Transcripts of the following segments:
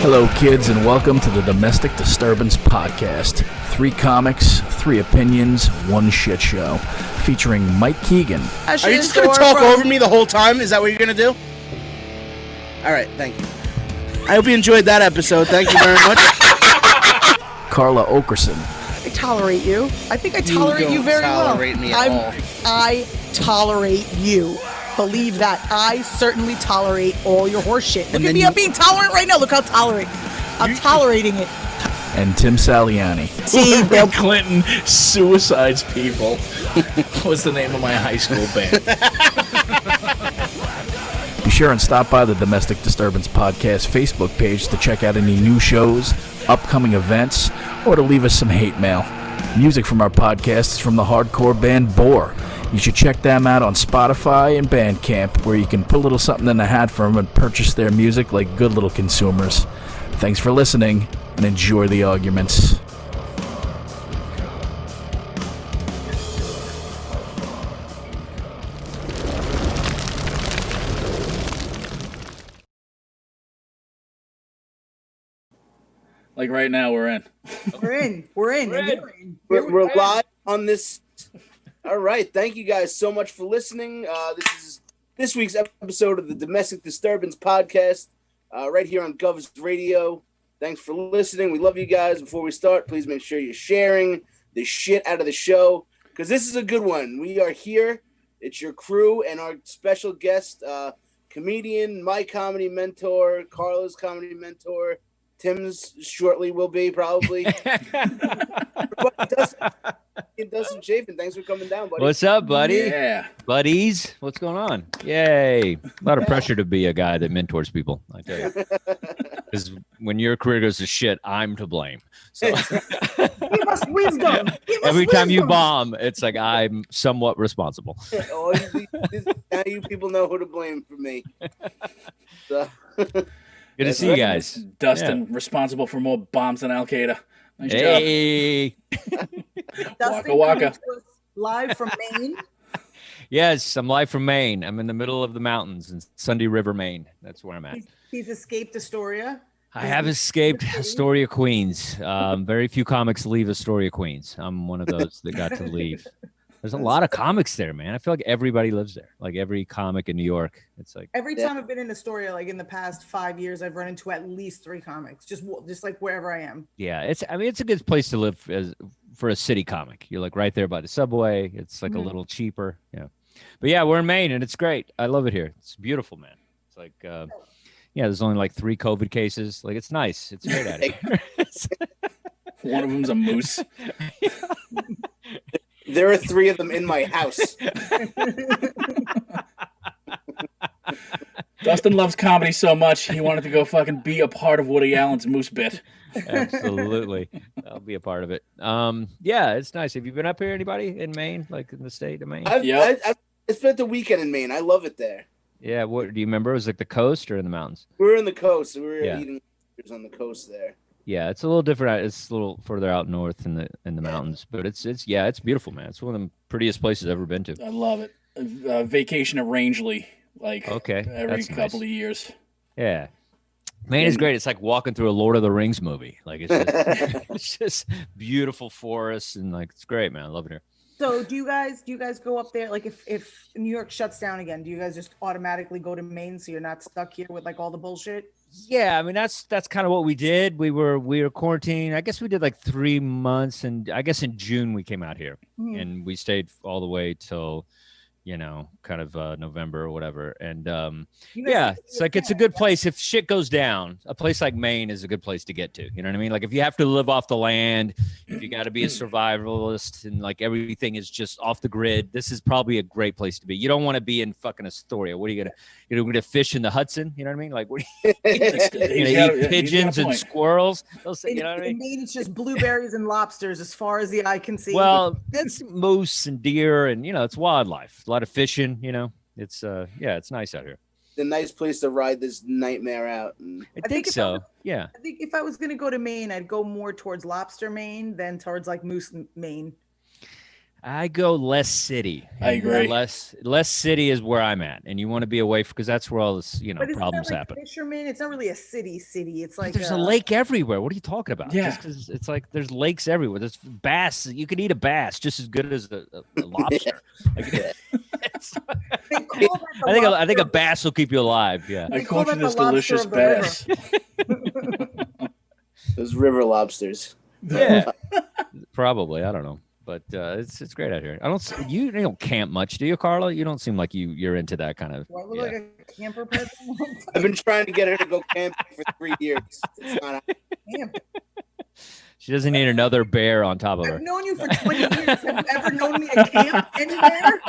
Hello, kids, and welcome to the Domestic Disturbance Podcast. 3 comics, 3 opinions, 1 shit show. Featuring Mike Keegan. Are you just going to talk over me the whole time? Is that what you're going to do? All right, thank you. I hope you enjoyed that episode. Thank you very much. Carla Oakerson. I tolerate you. I think I tolerate you very well. Tolerate me at all. I tolerate you. Believe that. I certainly tolerate all your horse shit. Look at me, I'm being tolerant right now. Look how tolerant. I'm tolerating it. And Tim Saliani. See, Bill Clinton suicides people was the name of my high school band. Be sure and stop by the Domestic Disturbance Podcast Facebook page to check out any new shows, upcoming events, or to leave us some hate mail. Music from our podcast is from the hardcore band Bore. You should check them out on Spotify and Bandcamp, where you can put a little something in the hat for them and purchase their music like good little consumers. Thanks for listening, and enjoy the arguments. Like right now, we're in. We're live on this. All right, thank you guys so much for listening. This is this week's episode of the Domestic Disturbance Podcast, right here on Gov's Radio. Thanks for listening. We love you guys. Before we start, please make sure you're sharing the shit out of the show, because this is a good one. We are here. It's your crew and our special guest, comedian, my comedy mentor, Carla's comedy mentor, Tim's shortly will be, probably. Dustin Chafin, thanks for coming down, buddy. What's up, buddy? Yeah. Buddies, what's going on? Yay. A lot of pressure to be a guy that mentors people, I tell you. Because when your career goes to shit, I'm to blame. So Give us wisdom. every time you bomb, it's like I'm somewhat responsible. Now you people know who to blame for me. So. Good to see you guys. Dustin, responsible for more bombs than Al Qaeda. Nice Hey. Dustin, Waka. coming to us live from Maine. Yes, I'm live from Maine. I'm in the middle of the mountains in Sunday River, Maine. That's where I'm at. He's escaped Astoria. I have escaped Astoria, Queens. Very few comics leave Astoria, Queens. I'm one of those that got to leave. There's a lot of comics there, man. I feel like everybody lives there. Like every comic in New York. It's like Every time I've been in Astoria, like in the past 5 years, I've run into at least 3 comics, just like wherever I am. yeah, it's a good place to live for a city comic. You're like right there by the subway. It's like a little cheaper. Yeah. But yeah, we're in Maine and it's great. I love it here. It's beautiful, man. It's like there's only like 3 COVID cases. Like it's nice. It's great out here. One of them's a moose. There are 3 of them in my house. Dustin loves comedy so much, he wanted to go fucking be a part of Woody Allen's moose bit. Absolutely. I'll be a part of it. Yeah, it's nice. Have you been up here, anybody in Maine, like in the state of Maine? I spent the weekend in Maine. I love it there. Yeah, what do you remember? It was like the coast or in the mountains? We were in the coast. We were eating on the coast there. Yeah, it's a little different. It's a little further out north in the mountains, but it's beautiful, man. It's one of the prettiest places I've ever been to. I love it. Vacation at Rangeley, like every couple of years. Yeah, Maine is great. It's like walking through a Lord of the Rings movie. Like it's just beautiful forests and like it's great, man. I love it here. So do you guys go up there? Like if New York shuts down again, do you guys just automatically go to Maine so you're not stuck here with like all the bullshit? Yeah, I mean that's kind of what we did. We were quarantined. I guess we did like 3 months, and I guess in June we came out here, and we stayed all the way till kind of November or whatever. And it's like it's a good place if shit goes down. A place like Maine is a good place to get to. You know what I mean? Like if you have to live off the land, if you got to be a survivalist, and like everything is just off the grid, this is probably a great place to be. You don't want to be in fucking Astoria. What are you gonna fish in the Hudson? You know what I mean? Like what? Eat pigeons and squirrels. You know what I mean? In Maine, it's just blueberries and lobsters as far as the eye can see. Well, it's moose and deer, and it's wildlife. A lot of fishing, it's it's nice out here. A nice place to ride this nightmare out. I think so. Yeah. I think if I was gonna go to Maine, I'd go more towards lobster Maine than towards like moose Maine. I go less city. I agree. Less city is where I'm at, and you want to be away because that's where all this, But isn't problems that like happen. Fisherman? It's not really a city. It's like There's a lake everywhere. What are you talking about? Yeah. Just 'cause it's like there's lakes everywhere. There's bass. You can eat a bass just as good as a lobster. Like, I think a bass will keep you alive. Yeah. I caught you this delicious bass. Those river lobsters. Yeah. Probably. I don't know. But it's great out here. You don't camp much, do you, Carla? You don't seem like you're into that kind of. Do I look like a camper person? I've been trying to get her to go camping for 3 years. It's not Camp. She doesn't need another bear on top of her. I've known you for 20 years. Have you ever known me to camp anywhere?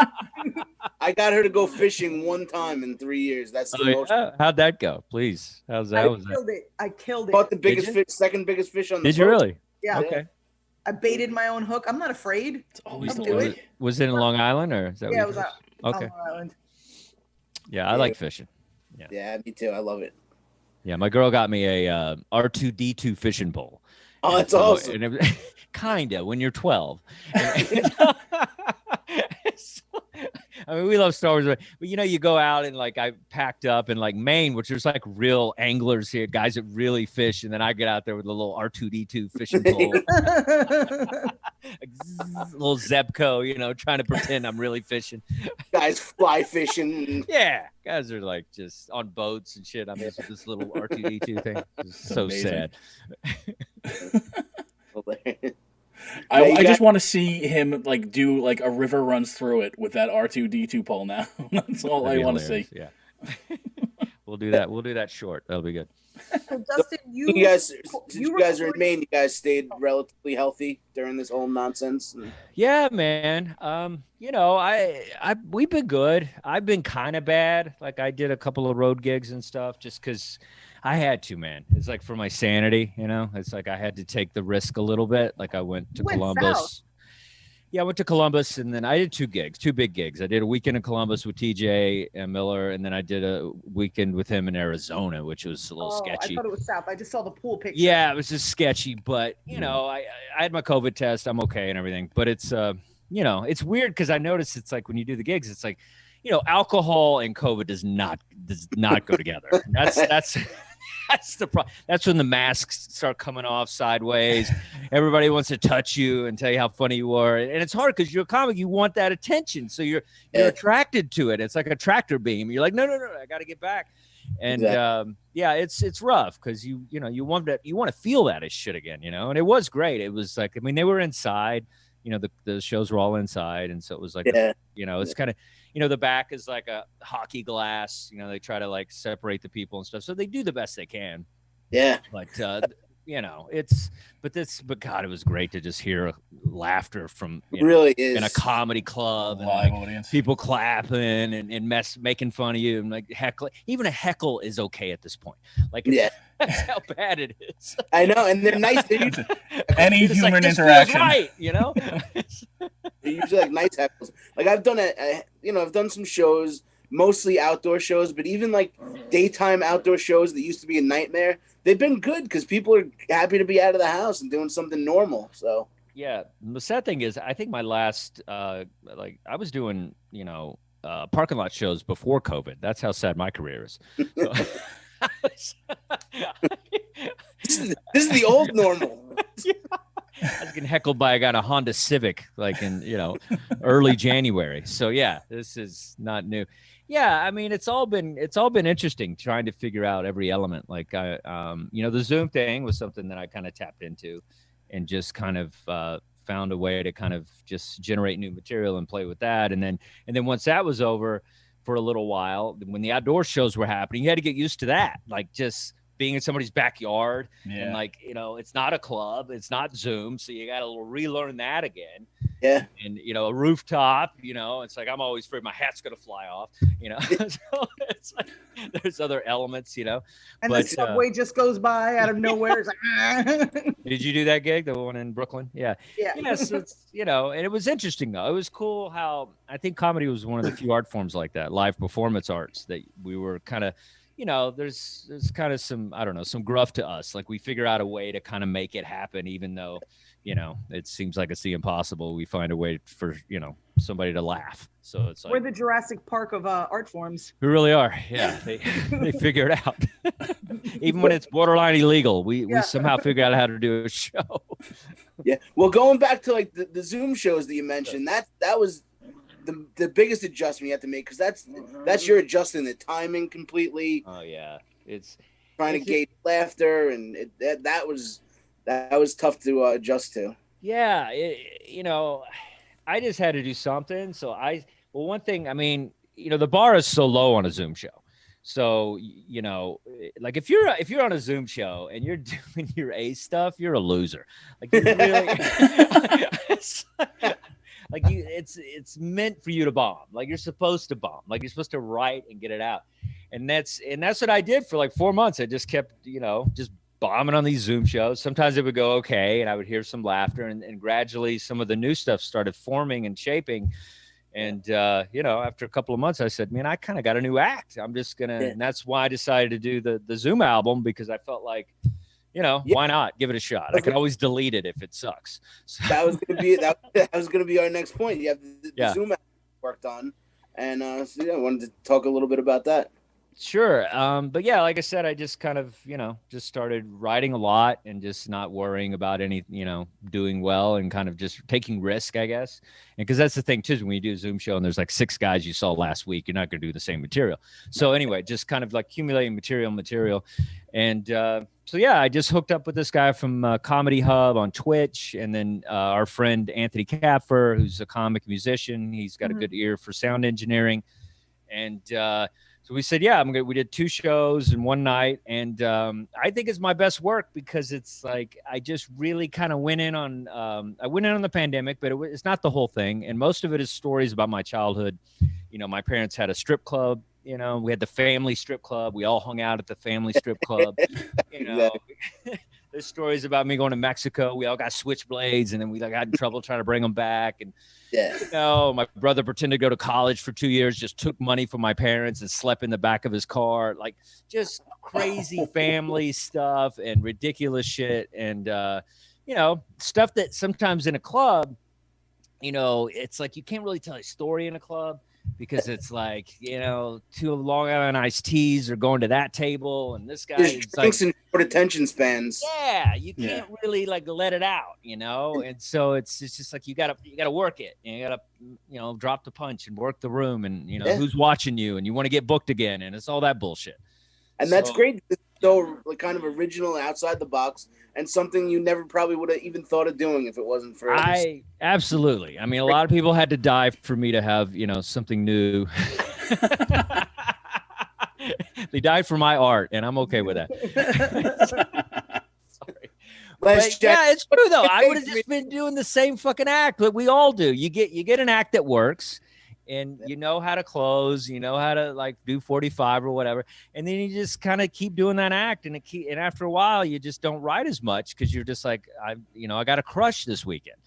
I got her to go fishing 1 time in 3 years. That's the most. Yeah? How'd that go? Please. How's that? I killed it. Caught the biggest fish, second biggest fish on the Did you boat. really? Yeah. Okay. I baited my own hook. I'm not afraid. It's always I'll the do way. it. Was it in Long Island or is that? Yeah, it was Okay. on Long Island. Yeah, I like fishing. Yeah, me too. I love it. Yeah, my girl got me a R2D2 fishing pole. Oh, that's awesome. And kinda when you're 12. I mean, we love Star Wars, but you go out and like I packed up in like Maine, which there's like real anglers here, guys that really fish, and then I get out there with a little R2D2 fishing pole, little Zebco, trying to pretend I'm really fishing. Guys fly fishing. Yeah, guys are like just on boats and shit. I'm just with this little R2D2 thing. It's so amazing. sad. I just want to see him like do like a river runs through it with that R2D2 pole now. That's all I want to see. Yeah. We'll do that. We'll do that short. That'll be good. So Dustin, You guys, since you guys are in Maine, you guys stayed relatively healthy during this whole nonsense. Yeah, man. We've been good. I've been kind of bad. Like I did a couple of road gigs and stuff just because I had to, man. It's like for my sanity, It's like I had to take the risk a little bit. Like I went to Columbus. South. Yeah, I went to Columbus, and then I did 2 big gigs. I did a weekend in Columbus with TJ and Miller, and then I did a weekend with him in Arizona, which was a little sketchy. I thought it was South. I just saw the pool picture. Yeah, it was just sketchy, but I had my COVID test. I'm okay and everything, but it's it's weird because I noticed it's like when you do the gigs, it's like alcohol and COVID does not go together. That's the problem. That's when the masks start coming off sideways. Everybody wants to touch you and tell you how funny you are, and it's hard because you're a comic. You want that attention, so you're attracted to it. It's like a tractor beam. You're like, no, I got to get back. And Exactly. It's rough because you want to feel that as shit again, and it was great. It was like, I mean, they were inside. The shows were all inside, and so it was like, it's kind of. The back is like a hockey glass. They try to like separate the people and stuff. So they do the best they can. Yeah. But but God, it was great to just hear laughter from Really is in a comedy club and Live like audience. people clapping and making fun of you and like heckling. Even a heckle is okay at this point. Like that's how bad it is. I know, and they're nice. They're Any It's human like, this interaction. feels right, usually like nice heckles. Like I've done I've done some shows, mostly outdoor shows, but even like daytime outdoor shows that used to be a nightmare, they've been good because people are happy to be out of the house and doing something normal. So Yeah, the sad thing is, I think my last I was doing parking lot shows before COVID. That's how sad my career is. So, this is the old normal. I was getting heckled by a guy in a Honda Civic, like in early January. So yeah, this is not new. Yeah, I mean it's all been interesting trying to figure out every element. Like the Zoom thing was something that I kind of tapped into, and just kind of found a way to kind of just generate new material and play with that. And then once that was over for a little while, when the outdoor shows were happening, you had to get used to that, like just being in somebody's backyard. And like, it's not a club, it's not Zoom. So you got to relearn that again. Yeah. And, a rooftop, it's like, I'm always afraid my hat's going to fly off, so it's like, there's other elements, And the subway just goes by out of nowhere. It's like, Did you do that gig, the one in Brooklyn? Yeah. Yeah. Yes, it's, and it was interesting though. It was cool how I think comedy was one of the few art forms like that, live performance arts, that we were kind of, there's kind of some, I don't know, some gruff to us. Like we figure out a way to kind of make it happen, even though, it seems like it's the impossible. We find a way for, somebody to laugh. So it's like, we're the Jurassic Park of art forms. We really are. Yeah. They figure it out. Even when it's borderline illegal, we somehow figure out how to do a show. Yeah. Well, going back to like the Zoom shows that you mentioned, that was the biggest adjustment you have to make, because that's you're adjusting the timing completely. Oh yeah, it's trying to gauge laughter, and that was tough to adjust to. Yeah, I just had to do something. So one thing, I mean, the bar is so low on a Zoom show. So, like if you're on a Zoom show and you're doing your A stuff, you're a loser. Like you really, it's meant for you to bomb. Like you're supposed to bomb. Like you're supposed to write and get it out. And that's what I did for like 4 months. I just kept, just bombing on these Zoom shows. Sometimes it would go okay, and I would hear some laughter, and gradually some of the new stuff started forming and shaping. And, after a couple of months, I said, man, I kind of got a new act. I'm just going to, and that's why I decided to do the Zoom album, because I felt like, why not give it a shot? I could always delete it if it sucks. So. That was going to be our next point. You have the Zoom album worked on. And I wanted to talk a little bit about that. Sure. But yeah, like I said, I just kind of, just started writing a lot and just not worrying about any, doing well, and kind of just taking risk, I guess. And because that's the thing too, when you do a Zoom show and there's like 6 guys you saw last week, you're not going to do the same material. So anyway, just kind of like accumulating material. And so, yeah, I just hooked up with this guy from Comedy Hub on Twitch. And then our friend Anthony Kapfer, who's a comic musician. He's got a good ear for sound engineering. And, so we said, we did 2 shows in one night. And I think it's my best work, because it's like, I just really kind of went in on the pandemic, but it's not the whole thing. And most of it is stories about my childhood. My parents had a strip club, we had the family strip club. We all hung out at the family strip club. There's stories about me going to Mexico. We all got switchblades, and then we got in trouble trying to bring them back. And, my brother pretended to go to college for 2 years, just took money from my parents and slept in the back of his car. Like just crazy family stuff and ridiculous shit. And, stuff that sometimes in a club, it's like you can't really tell a story in a club, because it's like, 2 Long Island iced teas are going to that table, and this guy is drinks and short attention spans. Yeah, you can't really like let it out, and so it's just like you gotta work it, and you gotta drop the punch and work the room, and who's watching you, and you want to get booked again, and it's all that bullshit. And that's great. It's so like kind of original and outside the box, and something you never probably would have even thought of doing if it wasn't for absolutely. I mean, a lot of people had to die for me to have, something new. They died for my art, and I'm okay with that. Sorry. But, yeah, it's true though. I would have just been doing the same fucking act that we all do. You get an act that works, and you know how to close, you know how to like do 45 or whatever, and then you just kind of keep doing that act, and after a while you just don't write as much, because you're just like, I got a crush this weekend,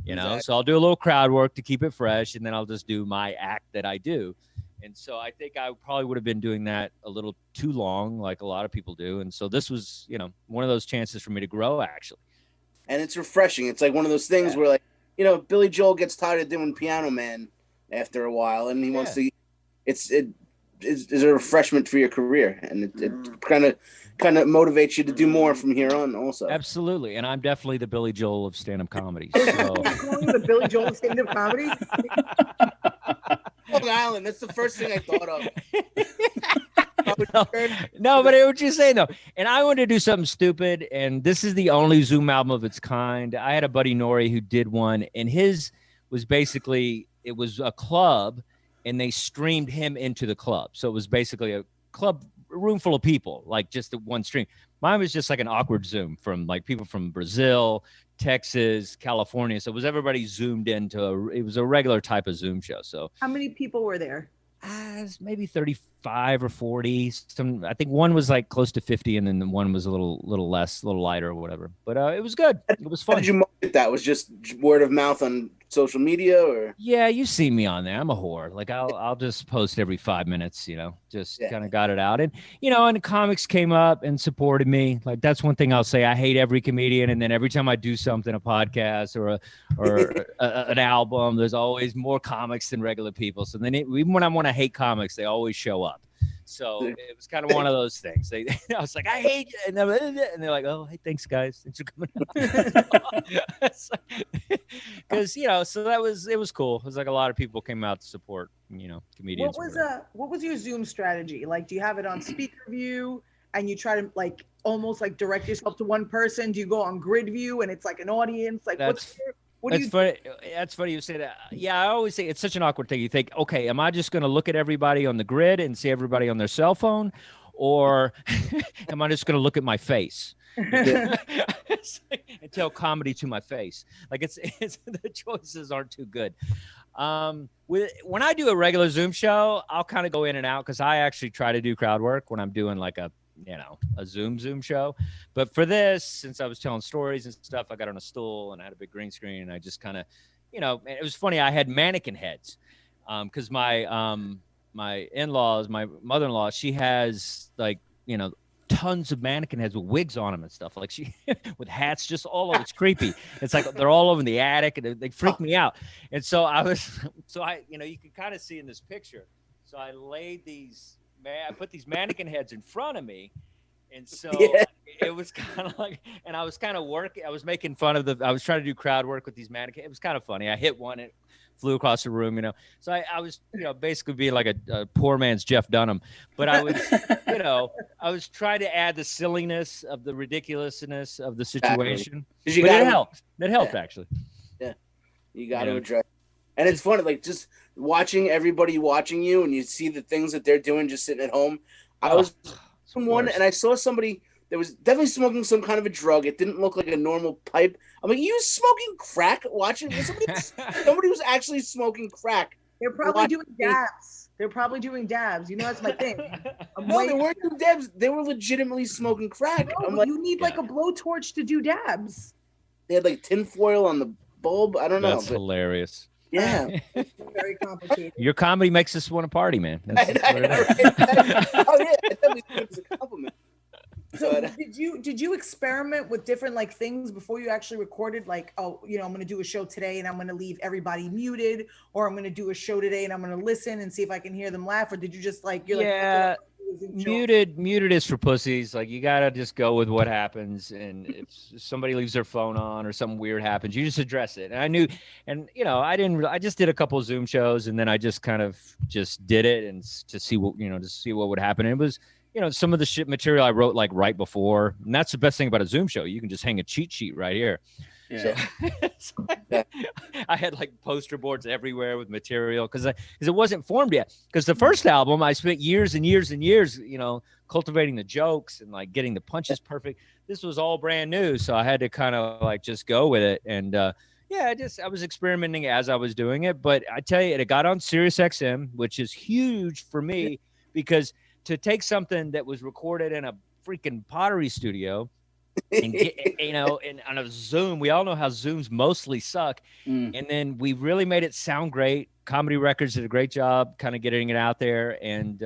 exactly. So I'll do a little crowd work to keep it fresh, and then I'll just do my act that I do. And so I think I probably would have been doing that a little too long, like a lot of people do. And so this was, one of those chances for me to grow, actually. And it's refreshing. It's like one of those things where, like, Billy Joel gets tired of doing Piano Man after a while, and he wants to. It's a refreshment for your career, and it kind of motivates you to do more from here on. Also, absolutely. And I'm definitely the Billy Joel of stand-up comedy. So. The Billy Joel of stand-up comedy. Long Island. That's the first thing I thought of. No, but what you're saying though, and I wanted to do something stupid, and this is the only Zoom album of its kind. I had a buddy Nori who did one, and his was basically, it was a club, and they streamed him into the club. So it was basically a club, a room full of people, like just the one stream. Mine was just like an awkward Zoom from like people from Brazil, Texas, California. So it was everybody zoomed into it was a regular type of Zoom show. So how many people were there? Maybe 35 or 40. I think one was like close to 50, and then the one was a little less, a little lighter or whatever. But it was good. It was fun. How did you market that? Was just word of mouth on social media or? Yeah, you see me on there. I'm a whore. Like I'll just post every 5 minutes, just kind of got it out. And, and the comics came up and supported me. Like that's one thing I'll say. I hate every comedian. And then every time I do something, a podcast or an album, there's always more comics than regular people. So then even when I want to hate comics, they always show up. So it was kind of one of those things. I was like, I hate you. And they're like, oh, hey, thanks, guys. Thanks for coming out. Because, so it was cool. It was like a lot of people came out to support, comedians. What was your Zoom strategy? Like, do you have it on speaker view and you try to like almost like direct yourself to one person? Do you go on grid view and it's like an audience? Like, That's funny you say that. Yeah, I always say it's such an awkward thing. You think, okay, am I just going to look at everybody on the grid and see everybody on their cell phone, or am I just going to look at my face and tell comedy to my face? Like it's the choices aren't too good. When I do a regular Zoom show, I'll kind of go in and out because I actually try to do crowd work when I'm doing like a Zoom show. But for this, since I was telling stories and stuff, I got on a stool and I had a big green screen and I just kind of, it was funny. I had mannequin heads because my in-laws, my mother-in-law, she has like, tons of mannequin heads with wigs on them and stuff, like she with hats just all over. It's creepy. It's like they're all over in the attic and they freak me out. And so I you can kind of see in this picture. So I laid I put these mannequin heads in front of me. And so it was kind of like, and I was kind of working. I was making fun of I was trying to do crowd work with these mannequins. It was kind of funny. I hit one, it flew across the room, So I was, basically being like a poor man's Jeff Dunham. But I was, I was trying to add the silliness of the ridiculousness of the situation. But it helped. It helped, actually. Yeah. You got to address. And it's funny, like just watching everybody watching you and you see the things that they're doing just sitting at home. I was one and I saw somebody that was definitely smoking some kind of a drug. It didn't look like a normal pipe. I'm like, you smoking crack watching? Somebody was actually smoking crack. They're probably doing dabs. That's my thing. No, they weren't doing dabs. They were legitimately smoking crack. No, I'm like, you need like a blowtorch to do dabs. They had like tinfoil on the bulb. I don't know. That's hilarious. Yeah. Very complicated. Your comedy makes us want to party, man. Oh yeah, I thought it was a compliment. So did you experiment with different like things before you actually recorded? Like, I'm going to do a show today and I'm going to leave everybody muted, or I'm going to do a show today and I'm going to listen and see if I can hear them laugh, or did you just like muted is for pussies. Like you gotta just go with what happens, and if somebody leaves their phone on or something weird happens, you just address it. And I knew, and I just did a couple of Zoom shows, and then I just kind of just did it and to see what would happen. And it was some of the shit material I wrote like right before, and that's the best thing about a Zoom show. You can just hang a cheat sheet right here. Yeah. So, I had like poster boards everywhere with material because it wasn't formed yet. Because the first album, I spent years and years and years, cultivating the jokes and like getting the punches perfect. This was all brand new, so I had to kind of like just go with it. And I was experimenting as I was doing it. But I tell you, it got on Sirius XM, which is huge for me because to take something that was recorded in a freaking pottery studio. And and on a Zoom, we all know how Zooms mostly suck. And then we really made it sound great. Comedy Records did a great job kind of getting it out there. And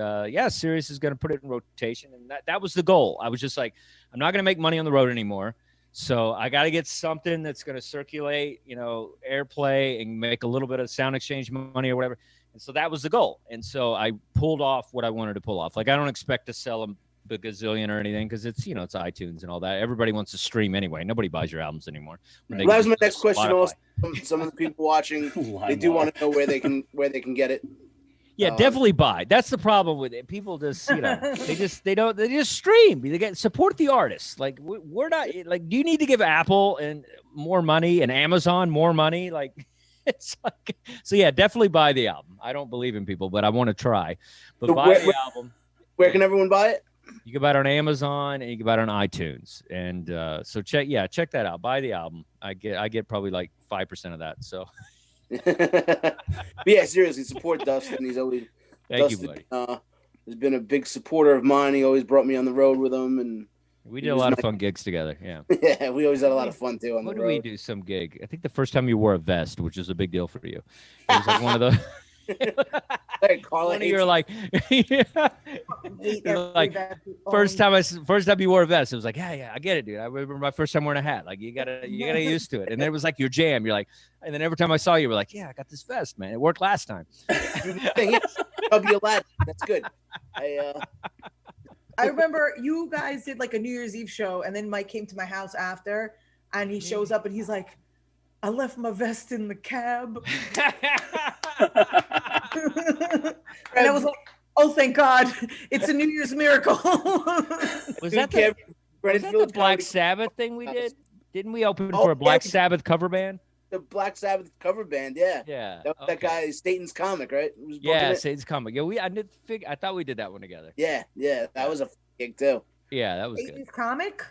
Sirius is going to put it in rotation. And that was the goal. I was just like, I'm not going to make money on the road anymore. So I got to get something that's going to circulate, airplay and make a little bit of sound exchange money or whatever. And so that was the goal. And so I pulled off what I wanted to pull off. Like, I don't expect to sell them a gazillion or anything because it's it's iTunes and all that. Everybody wants to stream anyway. Nobody buys your albums anymore. That was my next question. Also, some of the people watching, they do want to know where they can get it. Yeah, definitely buy. That's the problem with it. People just they just stream. They support the artists. Like we're not like. Do you need to give Apple and more money and Amazon more money? Like it's like so. Yeah, definitely buy the album. I don't believe in people, but I want to try. But so buy the album. Where can everyone buy it? You can buy it on Amazon and you can buy it on iTunes. And so check that out. Buy the album. I get probably like 5% of that. So but yeah, seriously, support Dustin. He's always Thank you, buddy. Has been a big supporter of mine. He always brought me on the road with him, and We did a lot of fun gigs together. Yeah. Yeah, we always had a lot of fun too on the road. What did we do? Some gig. I think the first time you wore a vest, which was a big deal for you. It was like one of those. Hey, Carla, You're like, like first time you wore a vest, it was like, yeah, I get it, dude. I remember my first time weering a hat. Like you gotta get used to it. And then it was like your jam. You're like, and then every time I saw you, we're like, yeah, I got this vest, man. It worked last time. I'll be a lad. That's good. I remember you guys did like a New Year's Eve show, and then Mike came to my house after, and he shows up and he's like, I left my vest in the cab. And I was like, oh, thank God. It's a New Year's miracle. Was that the Black Sabbath thing we did? Didn't we open for a Black Sabbath cover band? The Black Sabbath cover band, yeah. Yeah. That guy, Satan's Comic, right? Yeah, Satan's Comic. Yeah, I thought we did that one together. Yeah, that was a gig too. Yeah, that was Satan's good. Comic?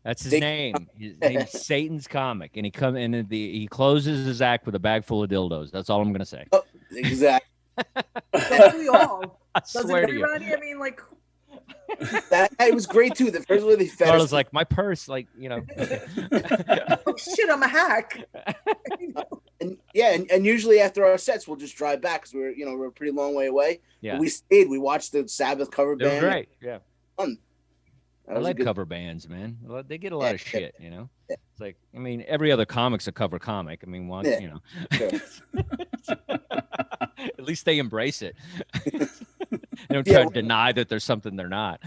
That's his name. His name's Satan's Comic, and he closes his act with a bag full of dildos. That's all I'm gonna say. Oh, exactly. Don't we all? Doesn't everybody? I mean, like. It was great too. The first one they fed Carla's like, my purse, like, you know. Oh shit, I'm a hack. And usually after our sets we'll just drive back because we're a pretty long way away. Yeah. But we stayed. We watched the Sabbath cover band. It was great. Yeah. Fun. I like cover bands, man. They get a lot of shit, you know. Yeah. It's like, I mean, every other comic's a cover comic. I mean, you know. Sure. At least they embrace it. They don't try to deny that there's something they're not.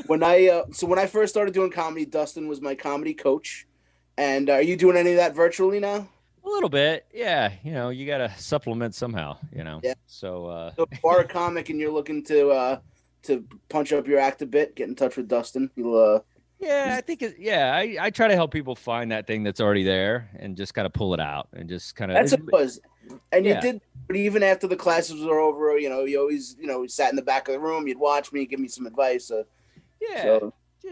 When I first started doing comedy, Dustin was my comedy coach. And are you doing any of that virtually now? A little bit, yeah. You know, you got to supplement somehow, you know. Yeah. So if you are a comic and you're looking to punch up your act a bit, get in touch with Dustin. He'll I think I try to help people find that thing that's already there and just kind of pull it out and just kind of. That's what it was. And you did, but even after the classes were over, you always, sat in the back of the room. You'd watch me, give me some advice.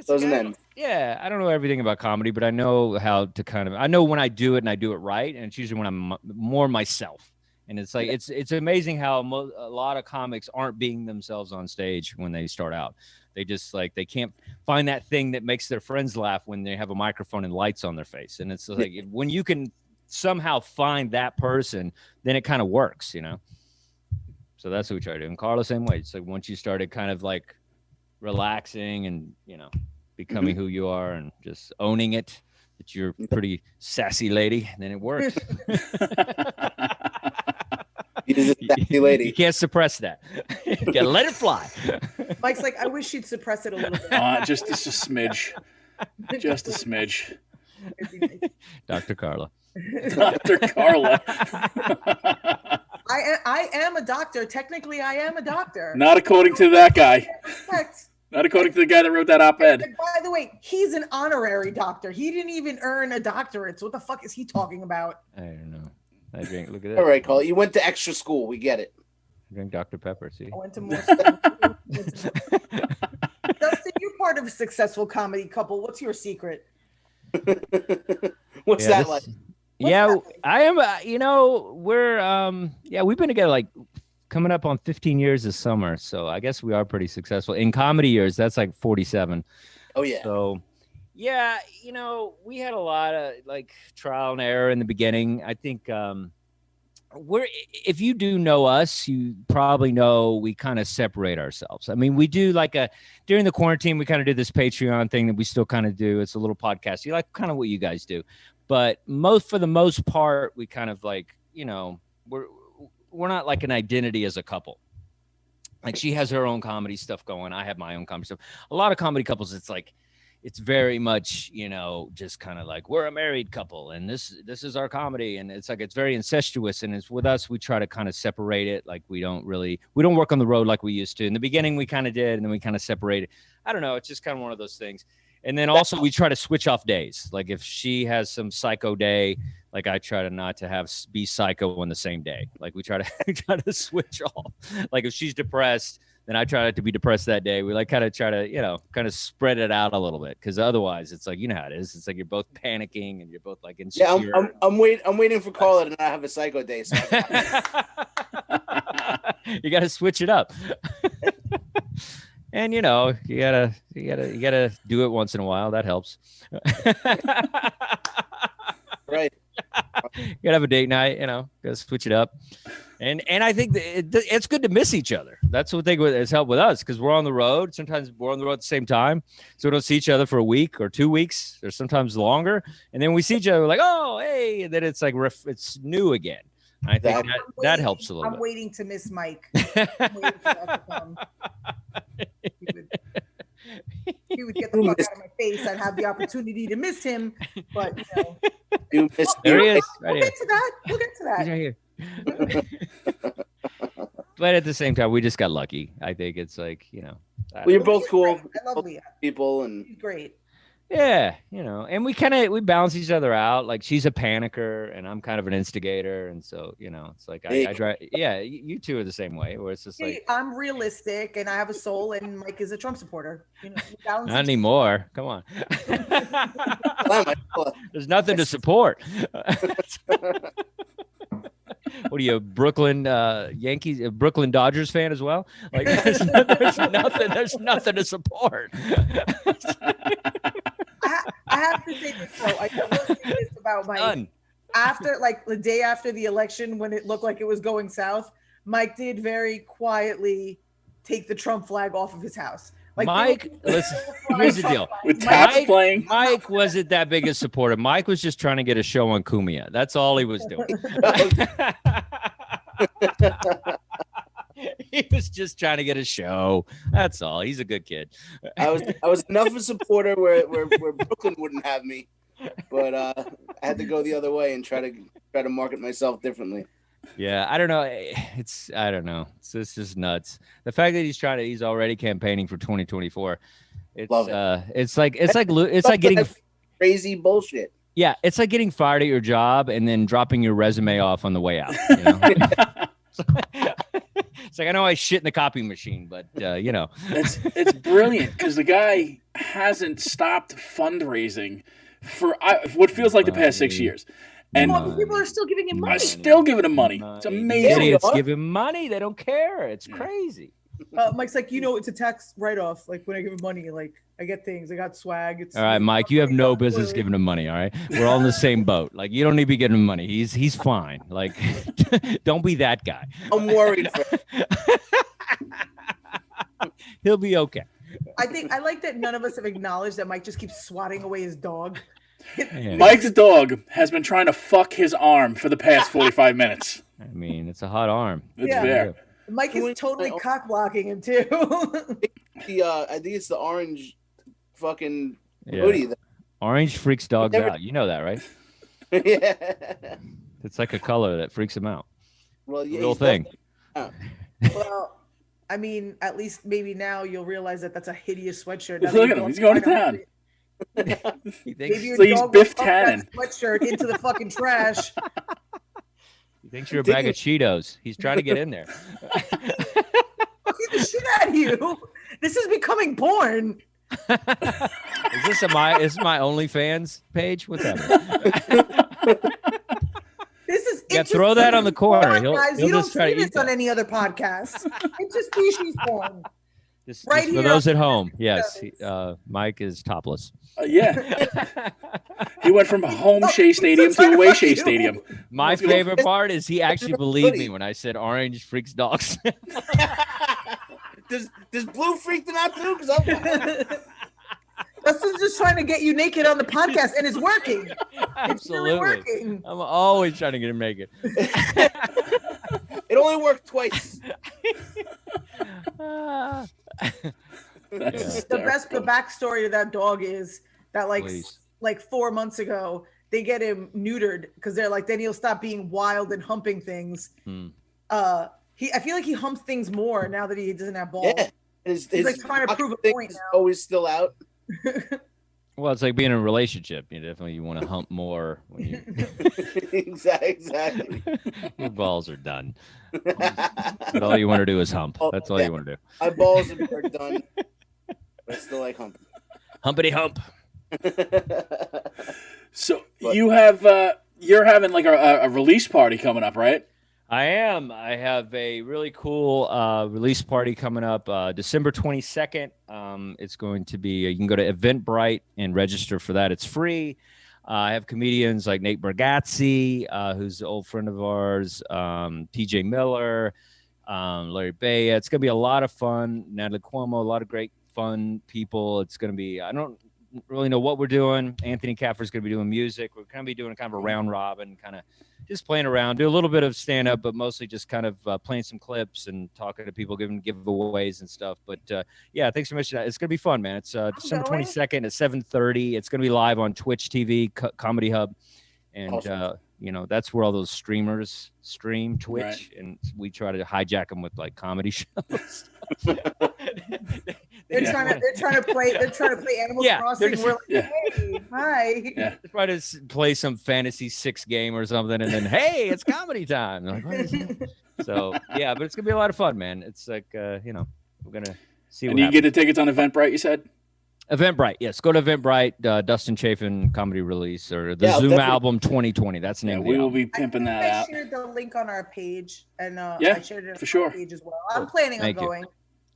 Doesn't end. Yeah, I don't know everything about comedy, but I know how to I know when I do it and I do it right, and it's usually when I'm more myself. And it's like it's amazing how a lot of comics aren't being themselves on stage when they start out. They just they can't find that thing that makes their friends laugh when they have a microphone and lights on their face. And it's like when you can somehow find that person, then it kind of works, you know. So that's what we try to do. And Carla, same way. It's like once you started kind of like relaxing and becoming who you are and just owning it, that you're a pretty sassy lady, then it works. He's a sassy lady. You can't suppress that. You gotta let it fly. Mike's like, I wish she'd suppress it a little bit. Just a smidge. Just a smidge. Dr. Carla. Dr. Carla. I am a doctor. Technically, I am a doctor. Not according to that guy. Not according to the guy that wrote that op-ed. By the way, he's an honorary doctor. He didn't even earn a doctorate. So what the fuck is he talking about? I don't know. I drink. Look at that. All right, Carla. You went to extra school. We get it. I drink Dr. Pepper. See. I went to more school. Dustin, you're part of a successful comedy couple. What's your secret? What's that like? I am. We've been together like coming up on 15 years this summer. So I guess we are pretty successful in comedy years. That's like 47. Oh yeah. So yeah, we had a lot of like trial and error in the beginning. I think if you do know us, you probably know we kind of separate ourselves. I mean, we do during the quarantine, we kind of did this Patreon thing that we still kind of do. It's a little podcast. You like kind of what you guys do, but for the most part, we kind of we're not like an identity as a couple. Like she has her own comedy stuff going. I have my own comedy stuff. A lot of comedy couples, it's very much, just kind of like we're a married couple and this is our comedy. And it's like, it's very incestuous. And it's with us, we try to kind of separate it. Like we don't work on the road like we used to. In the beginning, we kind of did. And then we kind of separated. I don't know. It's just kind of one of those things. And then also we try to switch off days. Like if she has some psycho day, like I try to not to be psycho on the same day. Like we try to switch off. Like if she's depressed, then I try not to be depressed that day. We kind of try to, kind of spread it out a little bit. Cause otherwise it's like, how it is. It's like, you're both panicking and you're both like insecure. Yeah. I'm waiting for Carla to not have a psycho day. So you got to switch it up. And you gotta do it once in a while. That helps. Right. You gotta have a date night. Gotta switch it up. And I think it's good to miss each other. That's what has helped with us, because we're on the road. Sometimes we're on the road at the same time, so we don't see each other for a week or 2 weeks, or sometimes longer. And then we see each other, we're like, oh, hey, and then it's like it's new again. I think that helps a little bit. I'm waiting to miss Mike. I'm waiting for that to come. He would get the fuck out of my face. I'd have the opportunity to miss him, but You missed there he is. We'll get to that. He's right here. But at the same time, we just got lucky. I think it's like, well, you're both cool. I love Leah. People, and She's great. Yeah, and we balance each other out. Like, she's a panicker and I'm kind of an instigator, and so it's like I try. Yeah, you two are the same way, where it's just like, I'm realistic and I have a soul, and Mike is a Trump supporter. Not anymore. Come on. There's nothing to support. What are you, Brooklyn Yankees, Brooklyn Dodgers fan as well? Like, there's nothing to support. I have to say this though. I will say this about Mike. After, like, the day after the election, when it looked like it was going south, Mike did very quietly take the Trump flag off of his house. Like, Mike, listen, here's the deal. With taps playing. Mike wasn't that big a supporter. Mike was just trying to get a show on Kumia. That's all he was doing. He was just trying to get a show. That's all. He's a good kid. I was enough of a supporter where Brooklyn wouldn't have me, but I had to go the other way and try to market myself differently. Yeah, I don't know. I don't know. It's just nuts. The fact that he's already campaigning for 2024. It's like getting crazy bullshit. Yeah, it's like getting fired at your job and then dropping your resume off on the way out. It's like, I know I shit in the copy machine, but it's brilliant, because the guy hasn't stopped fundraising for what feels like the past 6 years. And people are still giving him money. Still giving him money. It's amazing. Idiots give him money. They don't care. It's crazy. Mike's like, it's a tax write-off. Like, when I give him money, like, I get things. I got swag. All right, Mike, you have no business giving him money. All right, we're all in the same boat. Like, you don't need to be giving him money. He's fine. Like, don't be that guy. I'm worried for He'll be okay. I like that none of us have acknowledged that Mike just keeps swatting away his dog. Yeah. Mike's dog has been trying to fuck his arm for the past 45 minutes. I mean, it's a hot arm. It's fair. Mike is totally cock blocking him too. I think it's the orange fucking hoodie. Orange freaks dogs out. You know that, right? Yeah. It's like a color that freaks him out. Well, yeah, real thing. Well, I mean, at least maybe now you'll realize that that's a hideous sweatshirt. Look at him. He's going to town. He thinks he's Biff Tannen. Sweatshirt into the fucking trash. He thinks you're a bag of Cheetos. He's trying to get in there. Fucking the shit out of you. This is becoming porn. Is this my OnlyFans page? What's that? This is throw that on the corner. Porn, guys. You don't see this on any other podcast. Interspecies porn. Right for those at home, yes, Mike is topless. Yeah. He went from home Shea Stadium to away Shea Stadium. My favorite part is he actually believed me when I said orange freaks dogs. Does blue freak them out too? Because Dustin's just trying to get you naked on the podcast, and it's working. Absolutely. It's really working. I'm always trying to get him naked. It only worked twice. The backstory of that dog is that like 4 months ago they get him neutered because they're like, then he'll stop being wild and humping things. I feel like he humps things more now that he doesn't have balls. Yeah. He's like trying to prove a point now. Always still out. Well, it's like being in a relationship. You want to hump more when you exactly. Your balls are done. But all you want to do is hump. That's all you want to do. My balls are done. But I still like humping. Humpity hump. So you have you're having like a release party coming up, right? I am. I have a really cool release party coming up December 22nd. It's going to be, you can go to Eventbrite and register for that. It's free. I have comedians like Nate Bargatze, who's an old friend of ours, TJ Miller, Larry Baya. It's going to be a lot of fun. Natalie Cuomo, a lot of great fun people. It's going to be, I don't really know what we're doing. Anthony Caffer's going to be doing music. We're going to be doing kind of a round robin, kind of just playing around, do a little bit of stand up, but mostly just kind of playing some clips and talking to people, giving giveaways and stuff. But yeah, thanks so much. It's going to be fun, man. It's December 22nd at 7:30. It's going to be live on Twitch TV, Comedy Hub. And, awesome. You know, that's where all those streamers stream Twitch. Right. And we try to hijack them with like comedy shows. They're trying to play Animal Crossing. We're like, hey, hi. Yeah. They try to play some Fantasy 6 game or something, and then hey, it's comedy time. They're like, what is it? So yeah, but it's gonna be a lot of fun, man. It's like you know, we're gonna see. And you get the tickets on Eventbrite, you said? Eventbrite, yes. Go to Eventbrite, Dustin Chafin comedy release or the Zoom album 2020. That's the name. We will be pimping that out. I shared the link on our page, and I shared it for sure. Our page as well. I'm planning on going.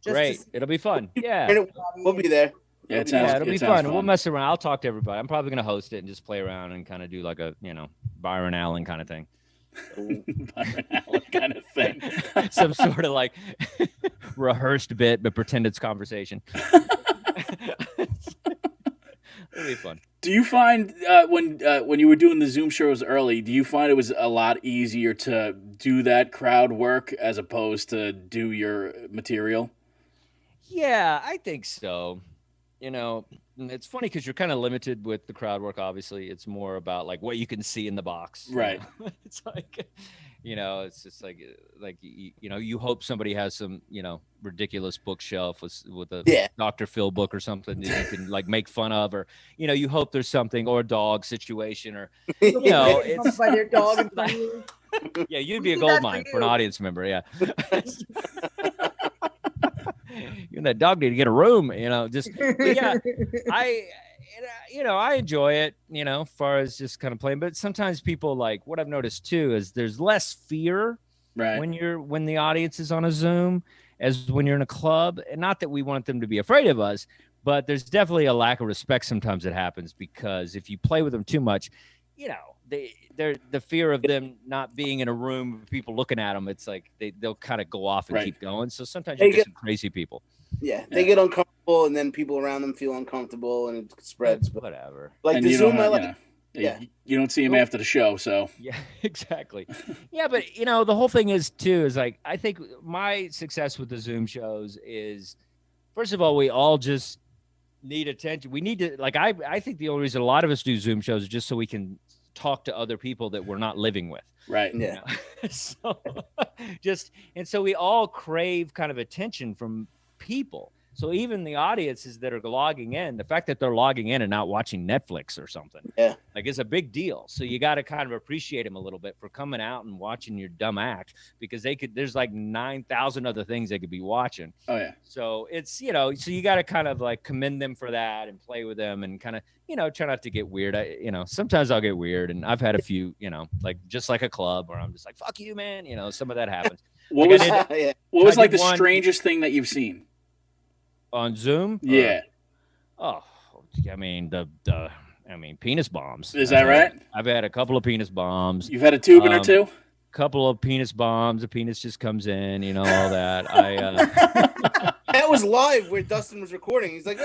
Great, it'll be fun. Yeah, we'll be there. Yeah, it'll be fun. We'll mess around. I'll talk to everybody. I'm probably gonna host it and just play around and kind of do like a Byron Allen kind of thing. Byron Allen kind of thing. Some sort of like rehearsed bit, but pretend it's conversation. It'll be fun. Do you find when you were doing the Zoom shows early, do you find it was a lot easier to do that crowd work as opposed to do your material? Yeah, I think so. You know, it's funny because you're kind of limited with the crowd work. Obviously, it's more about like what you can see in the box. Right. It's like, it's just like you hope somebody has some, ridiculous bookshelf with a Dr. Phil book or something that you can like make fun of, or, you hope there's something, or a dog situation, or, it's by their dog. Yeah, you'd be a gold mine for an audience member. Yeah. You and that dog need to get a room, I enjoy it, as far as just kind of playing. But sometimes people, like, what I've noticed too is there's less fear when the audience is on a Zoom as when you're in a club. And not that we want them to be afraid of us, but there's definitely a lack of respect sometimes that happens, because if you play with them too much, they're the fear of them not being in a room with people looking at them. It's like they'll kind of go off and keep going. So sometimes you get some crazy people. Yeah, they get uncomfortable, and then people around them feel uncomfortable, and it spreads. But whatever. Like the Zoom, you don't see them after the show, so yeah, exactly. Yeah, but the whole thing is like, I think my success with the Zoom shows is, first of all, we all just need attention. We need to, like, I think the only reason a lot of us do Zoom shows is just so we can talk to other people that we're not living with. Right. Yeah. So so we all crave kind of attention from people. So even the audiences that are logging in, the fact that they're logging in and not watching Netflix or something, like, is a big deal. So you got to kind of appreciate them a little bit for coming out and watching your dumb act, because there's like 9,000 other things they could be watching. Oh yeah. So it's, so you got to kind of like commend them for that and play with them and kind of, try not to get weird. Sometimes I'll get weird, and I've had a few, like just like a club where I'm just like, fuck you, man. Some of that happens. What was like the strangest thing that you've seen on Zoom? Yeah. I mean, penis bombs. Is that right? I've had a couple of penis bombs. You've had a tubing or two? Couple of penis bombs. The penis just comes in, all that. That was live where Dustin was recording. He's like,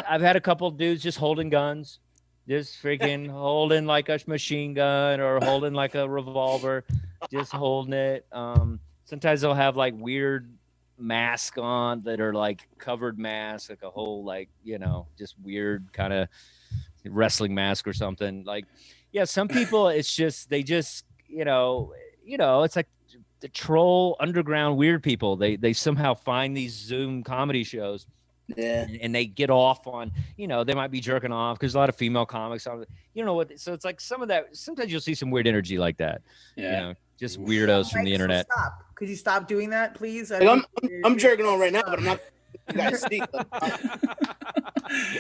I've had a couple of dudes just holding guns, just freaking holding like a machine gun or holding like a revolver, just holding it. Sometimes they'll have like weird mask on that are like covered masks, like a whole, like, just weird kind of wrestling mask or something. Like, yeah, some people, it's just, they just, it's like the troll underground weird people. They somehow find these Zoom comedy shows. Yeah, and they get off on, they might be jerking off because a lot of female comics on, so it's like some of that. Sometimes you'll see some weird energy like that. Yeah, just weirdos from the internet. Stop. Could you stop doing that, please? I'm jerking on right now, but I'm not. You guys sneak.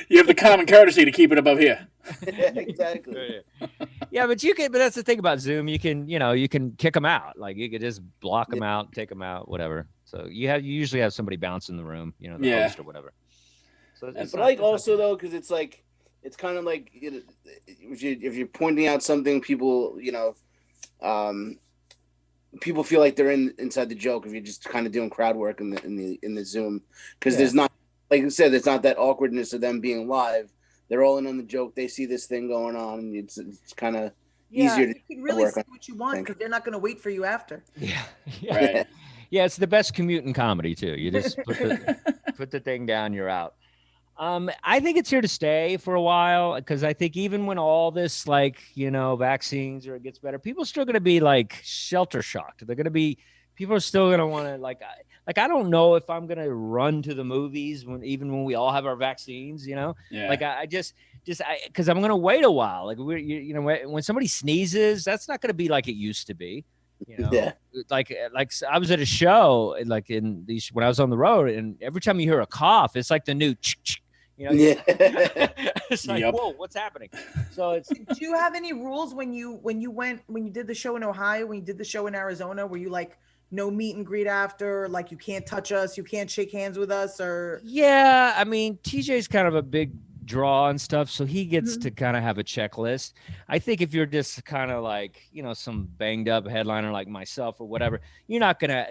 You have the common courtesy to keep it above here. Exactly. Yeah, but that's the thing about Zoom. You can kick them out. Like you could just block them out, take them out, whatever. So you usually have somebody bouncing the room, the host or whatever. So but like also though, because it's like it's kind of like if you're pointing out something, people people feel like they're inside the joke if you're just kind of doing crowd work in the Zoom, because there's not, like you said, there's not that awkwardness of them being live. They're all in on the joke. They see this thing going on, and it's kind of easier. You can really say what you want because they're not going to wait for you after. Yeah. Right. Yeah, it's the best commute in comedy too. You just put the thing down, you're out. I think it's here to stay for a while, because I think even when all this vaccines or it gets better, people are still going to be like shelter shocked. People are still going to want to I don't know if I'm going to run to the movies when we all have our vaccines, Yeah. Because I'm going to wait a while. Like when somebody sneezes, that's not going to be like it used to be. Yeah. Like I was at a show when I was on the road, and every time you hear a cough, it's like the new it's like, whoa, what's happening? So did you have any rules when you did the show in Ohio, when you did the show in Arizona? Were you like, no meet and greet after, like you can't touch us, you can't shake hands with us, or? Yeah, I mean, TJ's kind of a big draw and stuff, so he gets to kind of have a checklist. I think if you're just kind of like some banged up headliner like myself or whatever,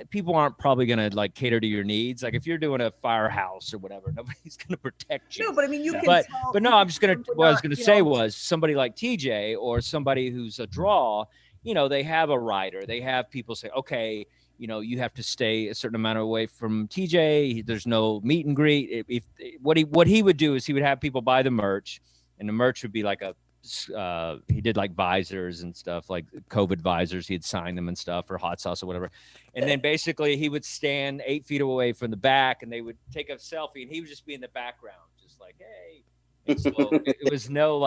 people aren't probably gonna cater to your needs. Like if you're doing a firehouse or whatever, nobody's gonna protect you. No, but I mean you can but no, I'm just gonna what I was gonna say was somebody like TJ or somebody who's a draw, they have a rider, they have people say, okay, you have to stay a certain amount away from TJ. There's no meet and greet. What he would do is he would have people buy the merch, and the merch would be like he did like visors and stuff, like COVID visors. He'd sign them and stuff, or hot sauce or whatever. And then basically he would stand 8 feet away from the back, and they would take a selfie, and he would just be in the background, just like, hey. And so it was no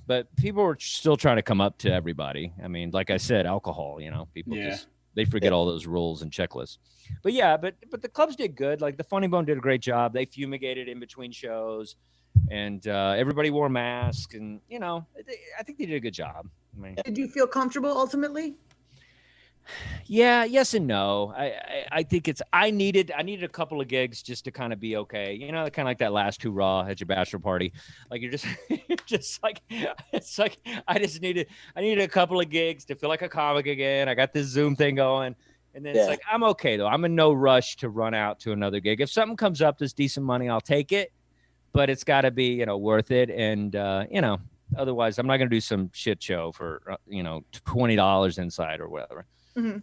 but people were still trying to come up to everybody. I mean, like I said, alcohol, people they forget all those rules and checklists. But but the clubs did good. Like the Funny Bone did a great job. They fumigated in between shows, and everybody wore masks, and I think they did a good job. I mean, did you feel comfortable ultimately? Yeah, yes and no. I think I needed a couple of gigs just to kind of be okay. Kind of like that last hoorah at your bachelor party. Like you're just like it's like I needed a couple of gigs to feel like a comic again. I got this Zoom thing going, and then it's like I'm okay though. I'm in no rush to run out to another gig. If something comes up that's decent money, I'll take it, but it's got to be worth it. And otherwise, I'm not gonna do some shit show for $20 inside or whatever. Mm-hmm.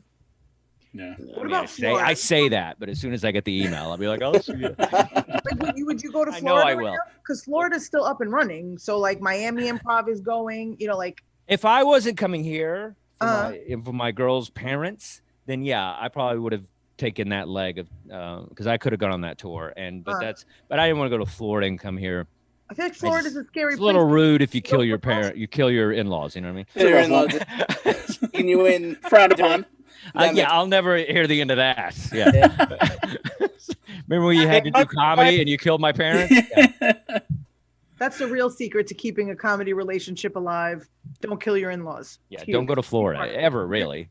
Yeah. What about Florida? I say that, but as soon as I get the email, I'll be like, "Oh, see you." Would you go to Florida? I know I will, because Florida's still up and running. So like Miami Improv is going. If I wasn't coming here for my girls' parents, then I probably would have taken that leg of because I could have gone on that tour. But I didn't want to go to Florida and come here. I feel like Florida's a scary place. It's a little rude if you kill your parent, you kill your in-laws. You know what I mean? Your in-laws. Can you in frowned upon? I'll never hear the end of that. Yeah. Remember when you had to do comedy and you killed my parents? Yeah. That's the real secret to keeping a comedy relationship alive. Don't kill your in-laws. Yeah, don't go to Florida ever, really.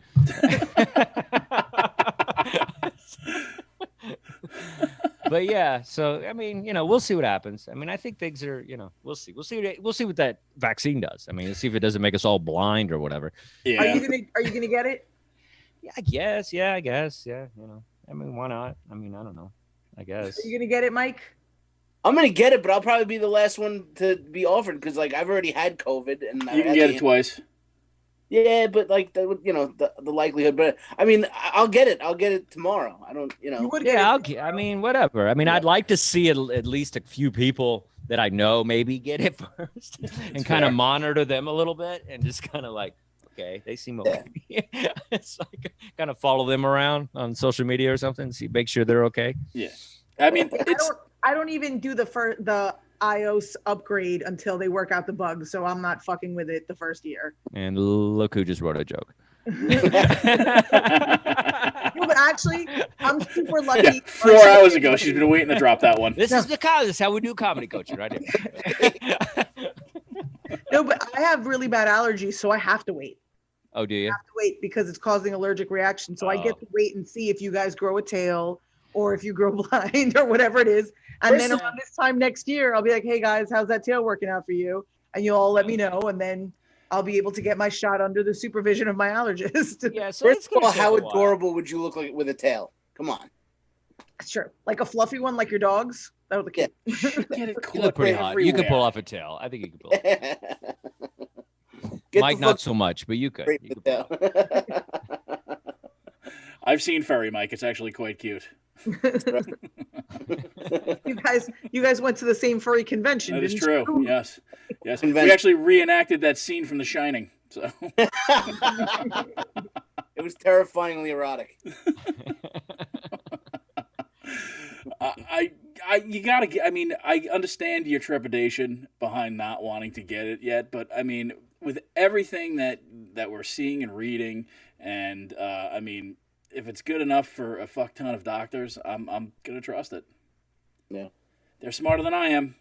But so I mean, we'll see what happens. I mean, I think things are, we'll see. We'll see what that vaccine does. I mean, let's see if it doesn't make us all blind or whatever. Yeah. Are you gonna get it? Yeah, I guess. Yeah, I guess. Yeah, I mean, why not? I mean, I don't know. I guess. Are you gonna get it, Mike? I'm gonna get it, but I'll probably be the last one to be offered because I've already had COVID and you can get it twice. Yeah, but the likelihood. But I mean, I'll get it. I'll get it tomorrow. I don't, I mean, whatever. I mean, I'd like to see at least a few people that I know maybe get it first, and kind of monitor them a little bit, and just kind of like, okay, they seem okay. It's like kind of follow them around on social media or something, make sure they're okay. Yeah, I mean, I don't even do the iOS upgrade until they work out the bugs, so I'm not fucking with it the first year. And look who just wrote a joke. No, but actually, I'm super lucky. Yeah, 4 hours ago, she's been waiting to drop that one. This is how we do comedy coaching right here. No, but I have really bad allergies, so I have to wait. Oh, do you? I have to wait because it's causing allergic reaction. So I get to wait and see if you guys grow a tail or if you grow blind or whatever it is. And then around this time next year, I'll be like, hey guys, how's that tail working out for you? And you'll all let me know. And then I'll be able to get my shot under the supervision of my allergist. Yeah. So first of all, how adorable would you look like with a tail? Come on. Sure. Like a fluffy one, like your dog's. That would look cute. Get it You look pretty hot. You could pull off a tail. I think you could pull off a tail. Mike, not so much, but you could. I've seen furry Mike. It's actually quite cute. You guys went to the same furry convention. That is didn't true. you? Yes. We actually reenacted that scene from The Shining. So it was terrifyingly erotic. I understand your trepidation behind not wanting to get it yet, but I mean, with everything that we're seeing and reading, and if it's good enough for a fuck ton of doctors, I'm gonna trust it. Yeah, they're smarter than I am.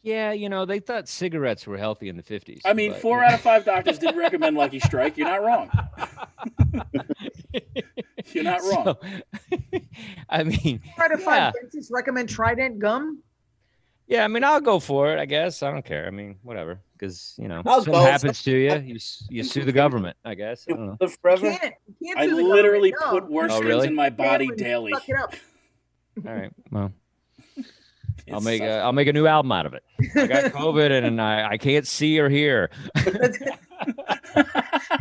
Yeah, they thought cigarettes were healthy in the 50s. I mean, 4 out of 5 doctors did recommend Lucky Strike. You're not wrong. You're not wrong. So, I mean, 4 out of 5 dentists recommend Trident gum. Yeah, I mean, I'll go for it. I guess I don't care. I mean, whatever, because something happens to you, you sue the government. I guess I don't know. You can't I literally put worse things in my body daily. Suck it up. All right, well. I'll make a new album out of it. I got COVID and I can't see or hear.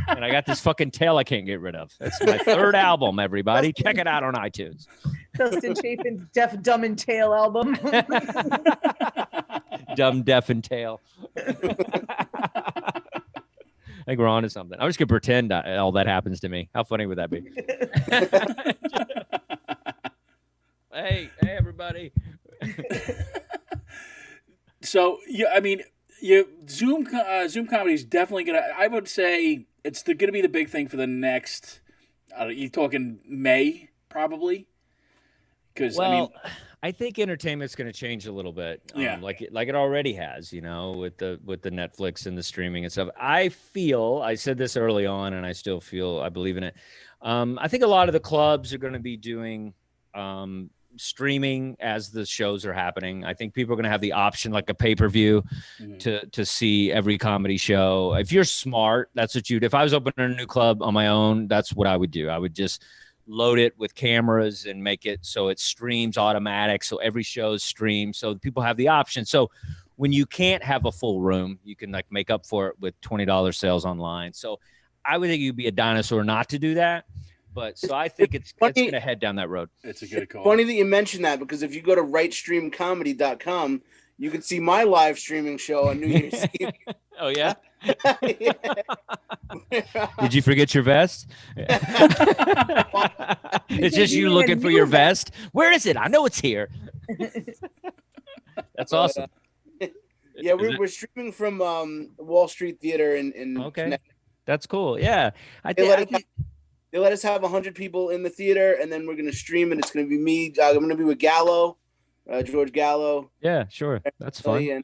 And I got this fucking tail I can't get rid of. That's my 3rd album, everybody. Check it out on iTunes. Dustin Chapin's Deaf, Dumb, and Tail album. Dumb, Deaf, and Tail. I think we're on to something. I'm just going to pretend all that happens to me. How funny would that be? Hey, everybody. So Zoom comedy is definitely gonna. I would say it's gonna be the big thing for the next. You're talking May probably, because I think entertainment's going to change a little bit. Yeah, like it already has. With the Netflix and the streaming and stuff. I said this early on, and I still feel I believe in it. I think a lot of the clubs are going to be doing. Streaming as the shows are happening. I think people are going to have the option, like a pay-per-view, to see every comedy show. If you're smart, that's what if I was opening a new club on my own, that's what I would do. I would just load it with cameras and make it so it streams automatic. So every show is streamed. So people have the option. So when you can't have a full room, you can like make up for it with $20 sales online. So I would think you'd be a dinosaur not to do that. But so I think it's going to head down that road. It's a good call. Funny that you mentioned that, because if you go to rightstreamcomedy.com, you can see my live streaming show on New Year's Eve. Oh, yeah? Did you forget your vest? It's just you looking for your vest. Where is it? I know it's here. That's awesome. Yeah, we're streaming from Wall Street Theater in okay. That's cool. Yeah. They let us have 100 people in the theater, and then we're going to stream, and it's going to be me. I'm going to be with Gallo, George Gallo. Yeah, sure. That's fun. And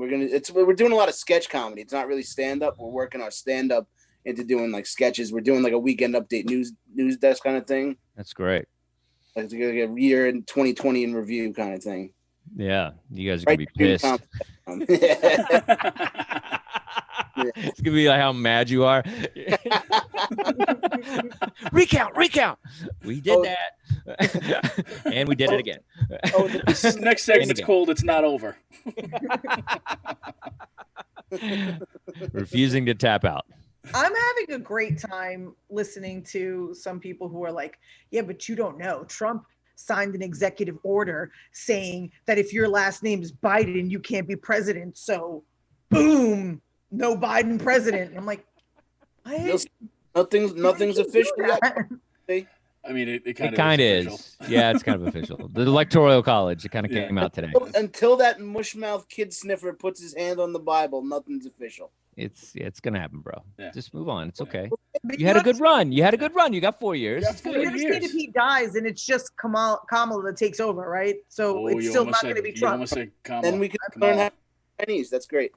we're doing a lot of sketch comedy. It's not really stand-up. We're working our stand-up into doing like sketches. We're doing like a weekend update news desk kind of thing. That's great. Like a year in 2020 in review kind of thing. Yeah, you guys are going to be pissed. It's gonna be like how mad you are. recount. We did that, and we did it again. This next segment's called "It's Not Over." Refusing to tap out. I'm having a great time listening to some people who are like, "Yeah, but you don't know. Trump signed an executive order saying that if your last name is Biden, you can't be president. So, boom." No Biden president. And I'm like, what? Nothing's official yet. I mean, it kind of is. Yeah, it's kind of official. The Electoral College, it kind of came out today. Until that mushmouth kid sniffer puts his hand on the Bible, nothing's official. It's gonna happen, bro. Yeah. Just move on. It's okay. But You had a good run. You had a good run. You got 4 years. That's You good. understand if he dies and it's just Kamala that takes over, right? So it's still not going to be You Trump. almost said Kamala. Then we can learn how to Chinese. That's great.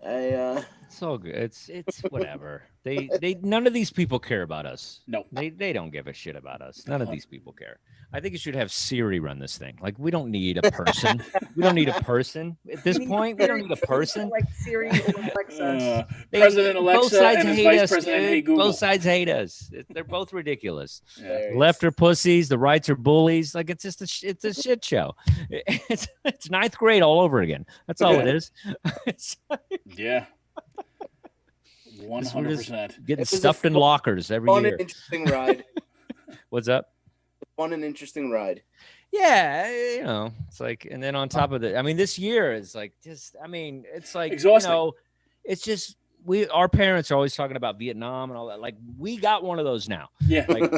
It's all good. It's whatever. They none of these people care about us. No. They don't give a shit about us. None of these people care. I think you should have Siri run this thing. Like, we don't need a person. We don't need a person at this point. We don't need a person. Like Siri or Alexa. President Alexa both sides and his hate vice us, president dude. hate Google. Both sides hate us. They're both ridiculous. Yeah. Left are pussies. The rights are bullies. Like, it's just it's a shit show. It's ninth grade all over again. That's all it is. Yeah. 100%. Getting stuffed in lockers every Fun year. and interesting ride. What's up? Fun and interesting ride. Yeah, it's like, and then on top of it, I mean, this year is like just, I mean, it's like, exhausting. It's just our parents are always talking about Vietnam and all that. Like, we got one of those now. Yeah. Like,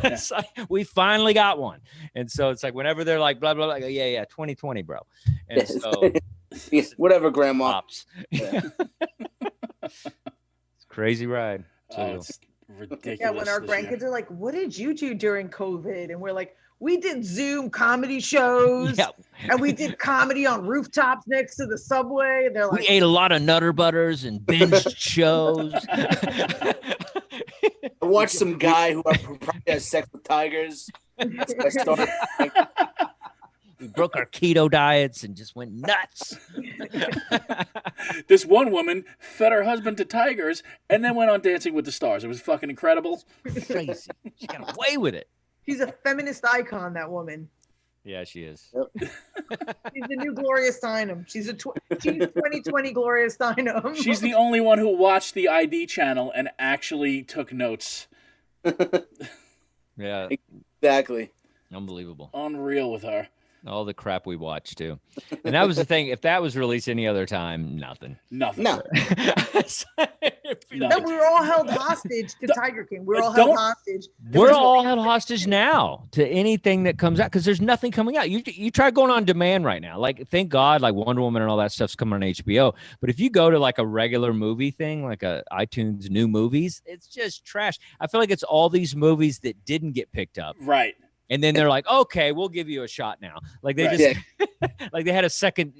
it's like we finally got one, and so it's like whenever they're like blah blah blah, I go, yeah, 2020, bro. And so Yeah, whatever, Grandma. pops. Yeah. It's a crazy ride. So, It's ridiculous. Yeah, when our this year. grandkids are like, "What did you do during COVID?" and we're like, "We did Zoom comedy shows, yeah, and we did comedy on rooftops next to the subway." And they're like, we ate a lot of Nutter Butters and binged shows. I watched some guy who probably has sex with tigers. I started We broke our keto diets and just went nuts. This one woman fed her husband to tigers and then went on Dancing with the Stars. It was fucking incredible. Crazy. She got away with it. she's a feminist icon. That woman. Yeah, she is. She's the new Gloria Steinem. She's 2020 Gloria Steinem. She's the only one who watched the ID channel and actually took notes. Yeah, exactly. unbelievable. Unreal with her. All the crap we watched too. And that was the thing. If that was released any other time, nothing. Nothing. No. No, we were all held hostage to Tiger King. We were all Don't- held hostage. We're all held hostage now to anything that comes out because there's nothing coming out. You try going on demand right now. Like, thank God, like Wonder Woman and all that stuff's coming on HBO. But if you go to like a regular movie thing, like a iTunes new movies, it's just trash. I feel like it's all these movies that didn't get picked up. Right. And then they're like, okay, we'll give you a shot now. Like they Right. just like they had a second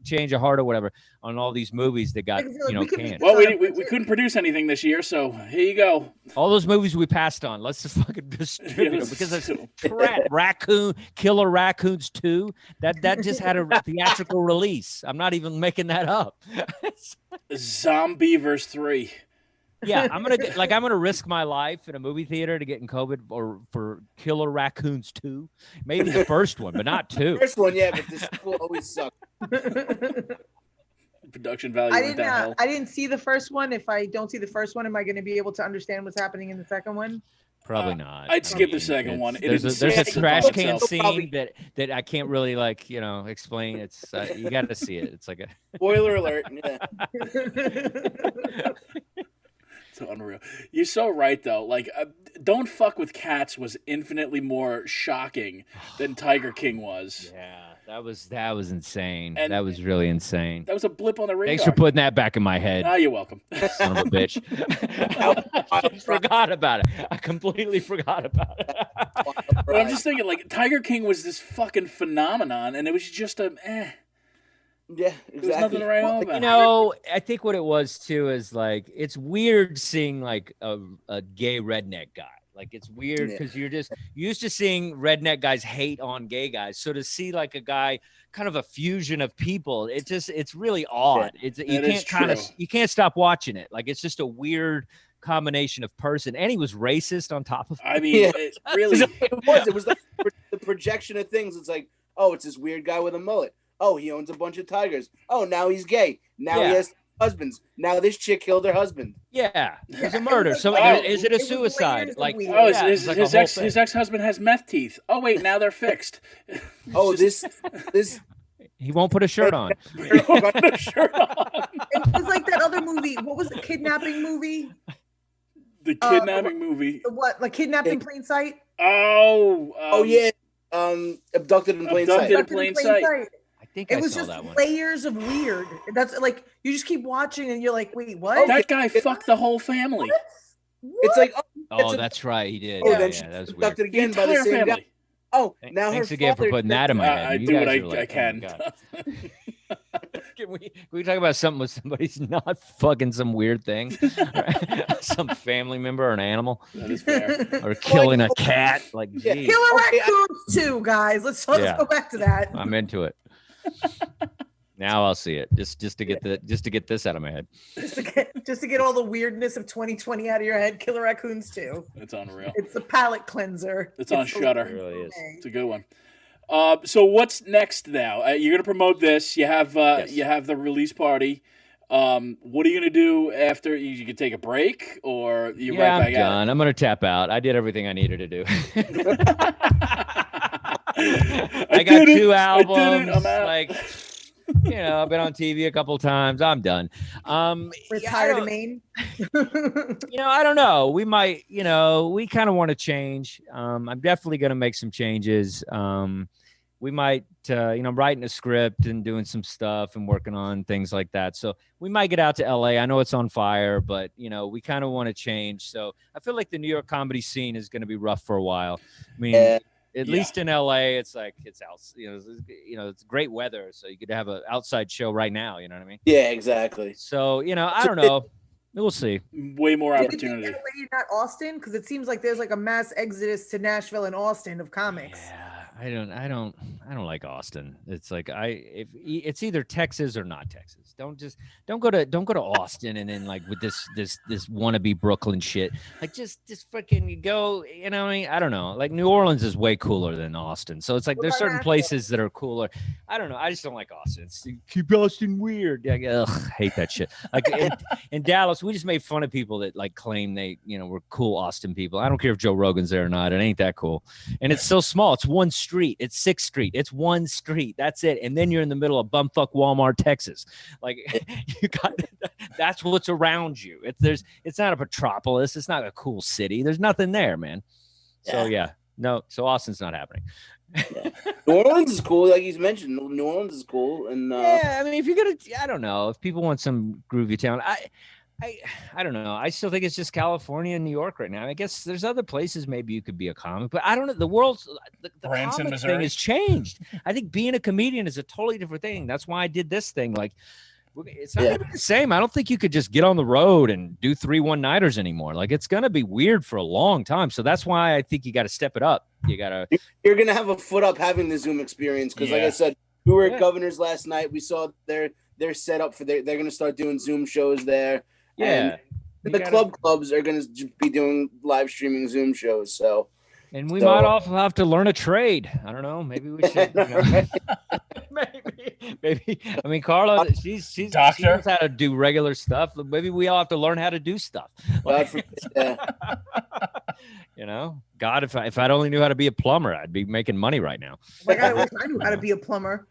change of heart or whatever on all these movies that got, canned. Well, we couldn't produce anything this year, so here you go. All those movies we passed on. Let's just fucking distribute them because it's Killer Raccoons 2. That just had a theatrical release. I'm not even making that up. Zombie verse 3. Yeah, I'm gonna risk my life in a movie theater to get in COVID or for Killer Raccoons 2. Maybe the first one, but not 2. First one, yeah, but the sequel always sucked. Production value went downhill. I didn't see the first one. If I don't see the first one, am I going to be able to understand what's happening in the second one? Probably not. I'd skip the second one. There's a trash can scene that I can't really explain. It's you got to see it. It's like a Spoiler alert. Yeah. It's unreal. You're so right, though. Like, Don't Fuck with Cats was infinitely more shocking than Tiger King was. Yeah, that was insane. And that was really insane. That was a blip on the radar. Thanks for putting that back in my head. Ah, you're welcome. Son of a bitch. I forgot about it. I completely forgot about it. But I'm just thinking, like, Tiger King was this fucking phenomenon, and it was just Yeah, exactly. There's nothing to write home about. I think what it was too is like it's weird seeing like a gay redneck guy. Like it's weird because you're just used to seeing redneck guys hate on gay guys. So to see like a guy, kind of a fusion of people, it's really odd. You can't stop watching it. Like it's just a weird combination of person, and he was racist on top of it. I mean, it really it was like the projection of things. It's like, oh, it's this weird guy with a mullet. Oh, he owns a bunch of tigers. Oh, now he's gay. Now he has husbands. Now this chick killed her husband. Yeah, it's a murder. So is it a suicide? Like, his ex-husband has meth teeth. Oh wait, now they're fixed. Oh, this. He won't put a shirt on. It was like that other movie. What was the kidnapping movie? The kidnapping movie. What? Like Kidnapped in Plain Sight? Oh yeah. Abducted in Plain Sight. I think it I was saw just that one. layers of weird. That's like you just keep watching and you're like, wait, what? That guy fucked the whole family. It's like, Oh, that's right. He did. Oh, Yeah, then yeah, she that was weird. abducted The again by the entire same family. guy. Oh, now Thanks her again for father putting that in my head. I You do guys what are like, I can. Oh my God. Can we talk about something with somebody's not fucking some weird thing, some family member or an animal, That is fair. or killing a cat? Like, Yeah. geez. Killer Okay, Raccoons too, guys. Let's go back to that. I'm into it. Now I'll see it just to get this out of my head. Just to get all the weirdness of 2020 out of your head. Killer Raccoons too. It's unreal. It's a palate cleanser. It's on Shudder. It really is. It's a good one. So what's next now? You're gonna promote this. You have you have the release party. What are you gonna do after? You can take a break, or you right back I'm done. I'm gonna tap out. I did everything I needed to do. I got 2 albums. I'm out. Like, I've been on TV a couple times. I'm done. Retired to Maine. I don't know. We might, we kind of want to change. I'm definitely going to make some changes. We might, I'm writing a script and doing some stuff and working on things like that. So we might get out to LA. I know it's on fire, but, we kind of want to change. So I feel like the New York comedy scene is going to be rough for a while. I mean, at least in LA, it's like it's out. It's great weather, so you could have an outside show right now. You know what I mean? Yeah, exactly. So I don't know. We'll see. Way more opportunity. LA, not Austin, because it seems like there's like a mass exodus to Nashville and Austin of comics. Yeah, I don't like Austin. It's like if it's either Texas or not Texas. Don't go to Austin and then like with this wannabe Brooklyn shit. Like just freaking go. I don't know. Like New Orleans is way cooler than Austin. So it's like there's certain places that are cooler. I don't know. I just don't like Austin. Keep Austin weird. Like, hate that shit. Like in Dallas, we just made fun of people that like claim they were cool Austin people. I don't care if Joe Rogan's there or not. It ain't that cool. And it's so small. It's one street. It's 6th Street. It's one street. That's it. And then you're in the middle of bumfuck Walmart, Texas. Like that's what's around you. It's not a metropolis. It's not a cool city. There's nothing there, man. So so Austin's not happening. New Orleans is cool, like he's mentioned. New Orleans is cool, and I mean, if you're gonna, I don't know, if people want some groovy town, I don't know. I still think it's just California and New York right now. I guess there's other places maybe you could be a comic, but I don't know. The world's the Branson, comic Missouri. thing has changed. I think being a comedian is a totally different thing. That's why I did this thing. Like, it's not gonna be the same. I don't think you could just get on the road and do 3 one-nighters anymore. Like, it's gonna be weird for a long time. So that's why I think you got to step it up. You're gonna have a foot up having the Zoom experience because, like I said, we were at Governor's last night. We saw their setup for they're gonna start doing Zoom shows there. Yeah. And the clubs are gonna be doing live streaming Zoom shows. So. And we might also have to learn a trade. I don't know. Maybe we should. Maybe. I mean, Carla, she knows how to do regular stuff. Maybe we all have to learn how to do stuff. God, if I'd only knew how to be a plumber, I'd be making money right now. Like I wish I knew how to be a plumber.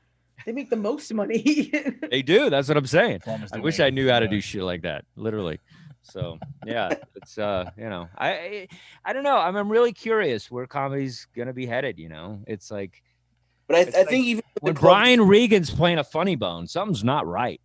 They make the most money. They do. That's what I'm saying. Plumbers I do wish make I knew how to do shit like that. Literally. So yeah, it's I don't know. I'm really curious where comedy's gonna be headed. It's like, but I think even when Brian Regan's playing a funny bone, something's not right.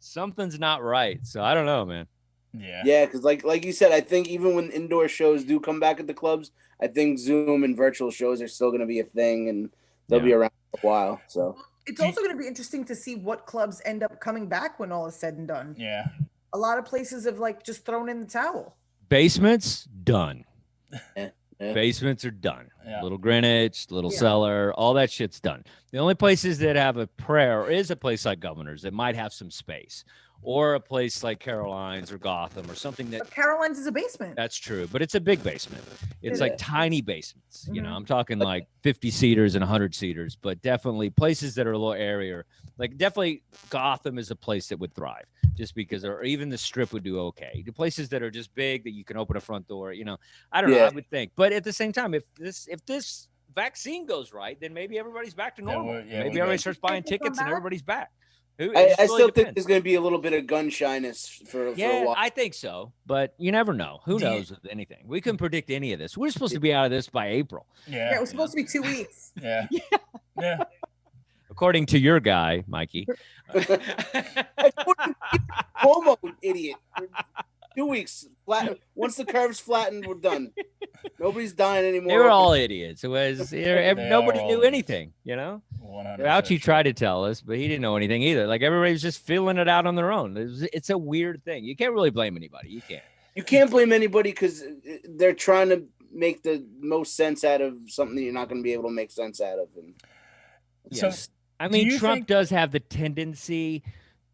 Something's not right. So I don't know, man. Yeah, because like you said, I think even when indoor shows do come back at the clubs, I think Zoom and virtual shows are still going to be a thing, and they'll be around for a while. So it's also going to be interesting to see what clubs end up coming back when all is said and done. Yeah, a lot of places have like just thrown in the towel. Basements done. Yeah. Basements are done. Yeah. Little Greenwich, Little Cellar, all that shit's done. The only places that have a prayer is a place like Governor's that might have some space, or a place like Caroline's or Gotham or something that. But Caroline's is a basement. That's true, but it's a big basement. It's like tiny basements. Mm-hmm. I'm talking like 50 seaters and 100 seaters, but definitely places that are a little airier. Like definitely Gotham is a place that would thrive just because, or even the Strip would do okay. The places that are just big that you can open a front door, I don't know, I would think. But at the same time, if this vaccine goes right, then maybe everybody's back to normal. Maybe everybody starts buying tickets and everybody's back. I still think there's going to be a little bit of gun shyness for a while. I think so, but you never know. Who knows with anything? We couldn't predict any of this. We're supposed to be out of this by April. Yeah, it was supposed to be 2 weeks. Yeah. According to your guy, Mikey. Cuomo, idiot. 2 weeks. Once the curve's flattened, we're done. Nobody's dying anymore. They were all idiots. It was nobody knew anything, 100%. Fauci tried to tell us, but he didn't know anything either. Like everybody was just feeling it out on their own. It's a weird thing. You can't really blame anybody. You can't. You can't blame anybody because they're trying to make the most sense out of something that you're not going to be able to make sense out of. And yes. I mean, Trump does have the tendency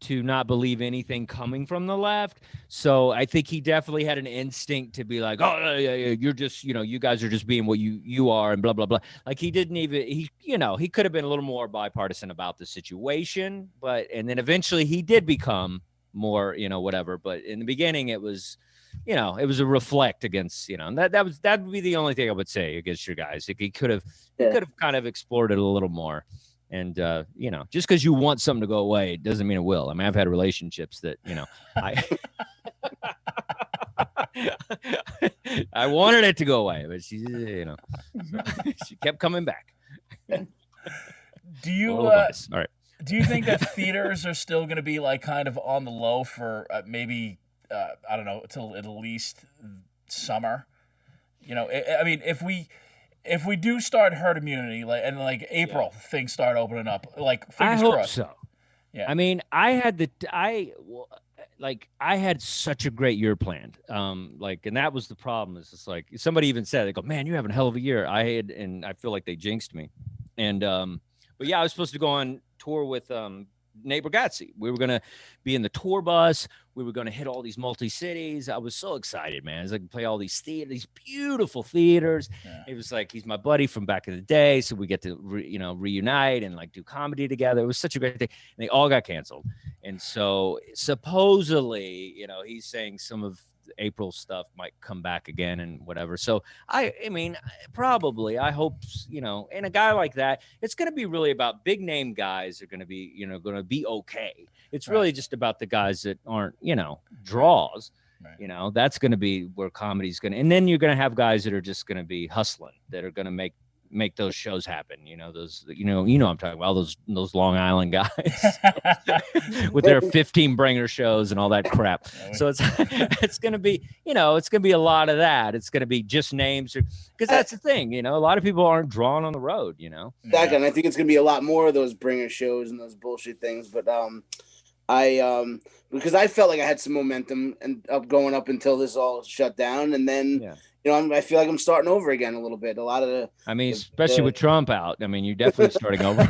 to not believe anything coming from the left. So I think he definitely had an instinct to be like, oh, yeah, you're just, you guys are just being what you are and blah, blah, blah. Like he didn't even, he could have been a little more bipartisan about the situation, and then eventually he did become more, whatever. But in the beginning it was, it was a reflect against, and that would be the only thing I would say against your guys. Like he could have kind of explored it a little more. And, just because you want something to go away doesn't mean it will. I mean, I've had relationships that, I wanted it to go away, but she kept coming back. Do you, all right. Do you think that theaters are still going to be like kind of on the low for maybe, I don't know, till at least summer? I mean, if we do start herd immunity, like April, things start opening up. Like fingers crossed. So. Yeah. I mean, I had such a great year planned. And that was the problem. Is it's like somebody even said, they go, man, you're having a hell of a year. And I feel like they jinxed me. And but yeah, I was supposed to go on tour with Nate Bargatze. We were gonna be in the tour bus. We were gonna hit all these multi-cities. I was so excited, man. I was like, play all these these beautiful theaters. Yeah. It was like he's my buddy from back in the day, so we get to reunite and like do comedy together. It was such a great thing. And they all got canceled. And so supposedly, he's saying some of April stuff might come back again and whatever. So I mean, probably, I hope, and a guy like that, it's going to be really about big name guys are going to be, going to be okay. It's really just about the guys that aren't, draws, that's going to be where comedy's going to, and then you're going to have guys that are just going to be hustling, that are going to make those shows happen. Those, I'm talking about those Long Island guys with their 15 bringer shows and all that crap. So it's going to be, it's going to be a lot of that. It's going to be just names because that's the thing, a lot of people aren't drawn on the road, Exactly. And I think it's going to be a lot more of those bringer shows and those bullshit things. But, because I felt like I had some momentum and going up until this all shut down. And then, I feel like I'm starting over again a little bit. A lot of especially with Trump out. I mean, you're definitely starting over.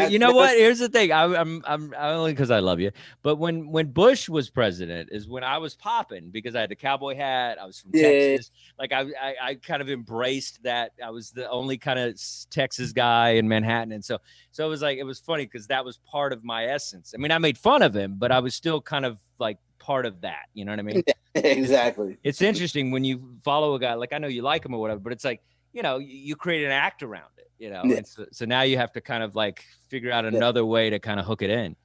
You know what? Here's the thing. I'm only because I love you. But when Bush was president is when I was popping because I had the cowboy hat. I was from Texas. Like I kind of embraced that. I was the only kind of Texas guy in Manhattan, and so it was like it was funny because that was part of my essence. I mean, I made fun of him, but I was still kind of like part of that. You know what I mean? Exactly. It's interesting when you follow a guy, like I know you like him or whatever, but it's like, you create an act around it, and so now you have to kind of like figure out another way to kind of hook it in.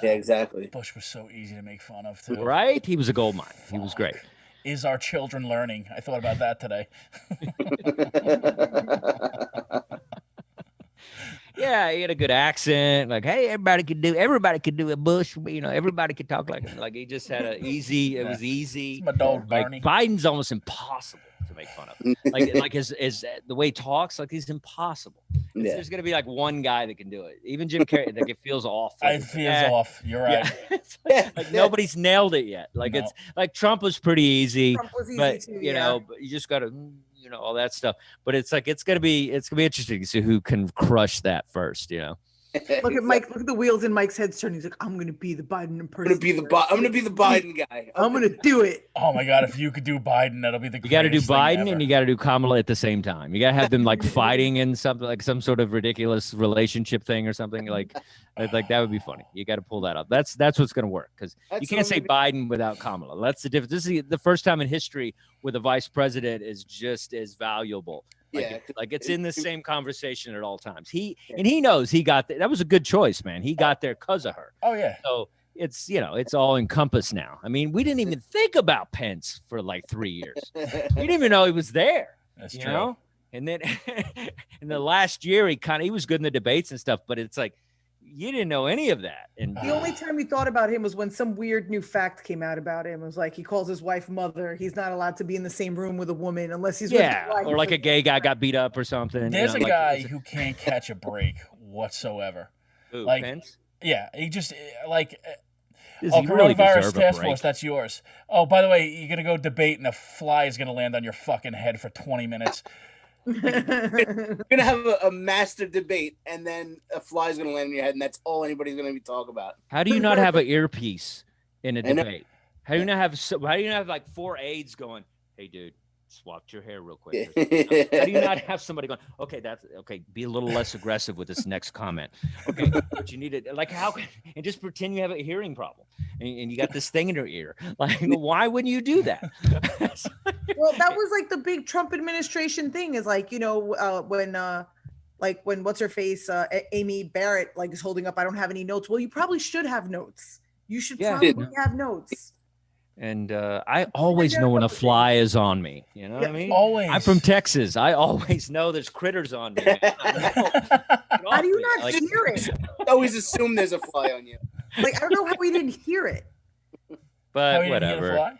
Yeah, exactly. Bush was so easy to make fun of too. Right? He was a gold mine. He was great. Is our children learning? I thought about that today. Yeah, he had a good accent. Like, hey, everybody could do a Bush. Everybody could talk like him. Like he just had it was easy. It's my dog Barney. Like Biden's almost impossible to make fun of. Like his the way he talks, like he's impossible. There's gonna be like one guy that can do it. Even Jim Carrey, like it feels off. It feels off. You're right. Like nobody's nailed it yet. Like it's like Trump was pretty easy. Trump was easy but too, but you just gotta all that stuff. But it's like it's gonna be interesting to see who can crush that first. Look at Mike. Look at the wheels in Mike's head turning. He's like, I'm gonna be the Biden impersonator. I'm gonna be the Biden guy. I'm gonna do it. Oh my God! If you could do Biden, that'll be the. You got to do Biden and you got to do Kamala at the same time. You got to have them like fighting in something like some sort of ridiculous relationship thing or something like. Like that would be funny. You got to pull that up. That's what's going to work because you can't say Biden without Kamala. That's the difference. This is the first time in history where the vice president is just as valuable. Like it's in the same conversation at all times. He knows he got that was a good choice, man. He got there because of her. Oh yeah. So it's it's all encompassed now. I mean, we didn't even think about Pence for like 3 years. We didn't even know he was there. That's you true. know? And then in the last year, he was good in the debates and stuff, but it's like you didn't know any of that. And the only time you thought about him was when some weird new fact came out about him. It was like he calls his wife mother. He's not allowed to be in the same room with a woman unless he's with his wife. Or like a gay guy got beat up or something. There's a guy who can't catch a break whatsoever. Who, like Pence? Yeah, he just like coronavirus task force. That's yours. Oh, by the way, you're gonna go debate and a fly is gonna land on your fucking head for 20 minutes. You're gonna have a master debate, and then a fly's gonna land on your head, and that's all anybody's gonna be talking about. How do you not have an earpiece in a debate? How do you not have like 4 aides going, "Hey, dude, swap your hair real quick"? How do you not have somebody going, "Okay, that's okay. Be a little less aggressive with this next comment." Okay, but you need it like and just pretend you have a hearing problem and you got this thing in your ear. Like, why wouldn't you do that? Well, that was like the big Trump administration thing is like, when what's her face, Amy Barrett, like is holding up, I don't have any notes. Well, you probably should have notes. You should probably have notes. And I always know when a fly is on me. You know what I mean? Always. I'm from Texas. I always know there's critters on me. How do you not hear it? I always assume there's a fly on you. Like, I don't know how we didn't hear it. But whatever.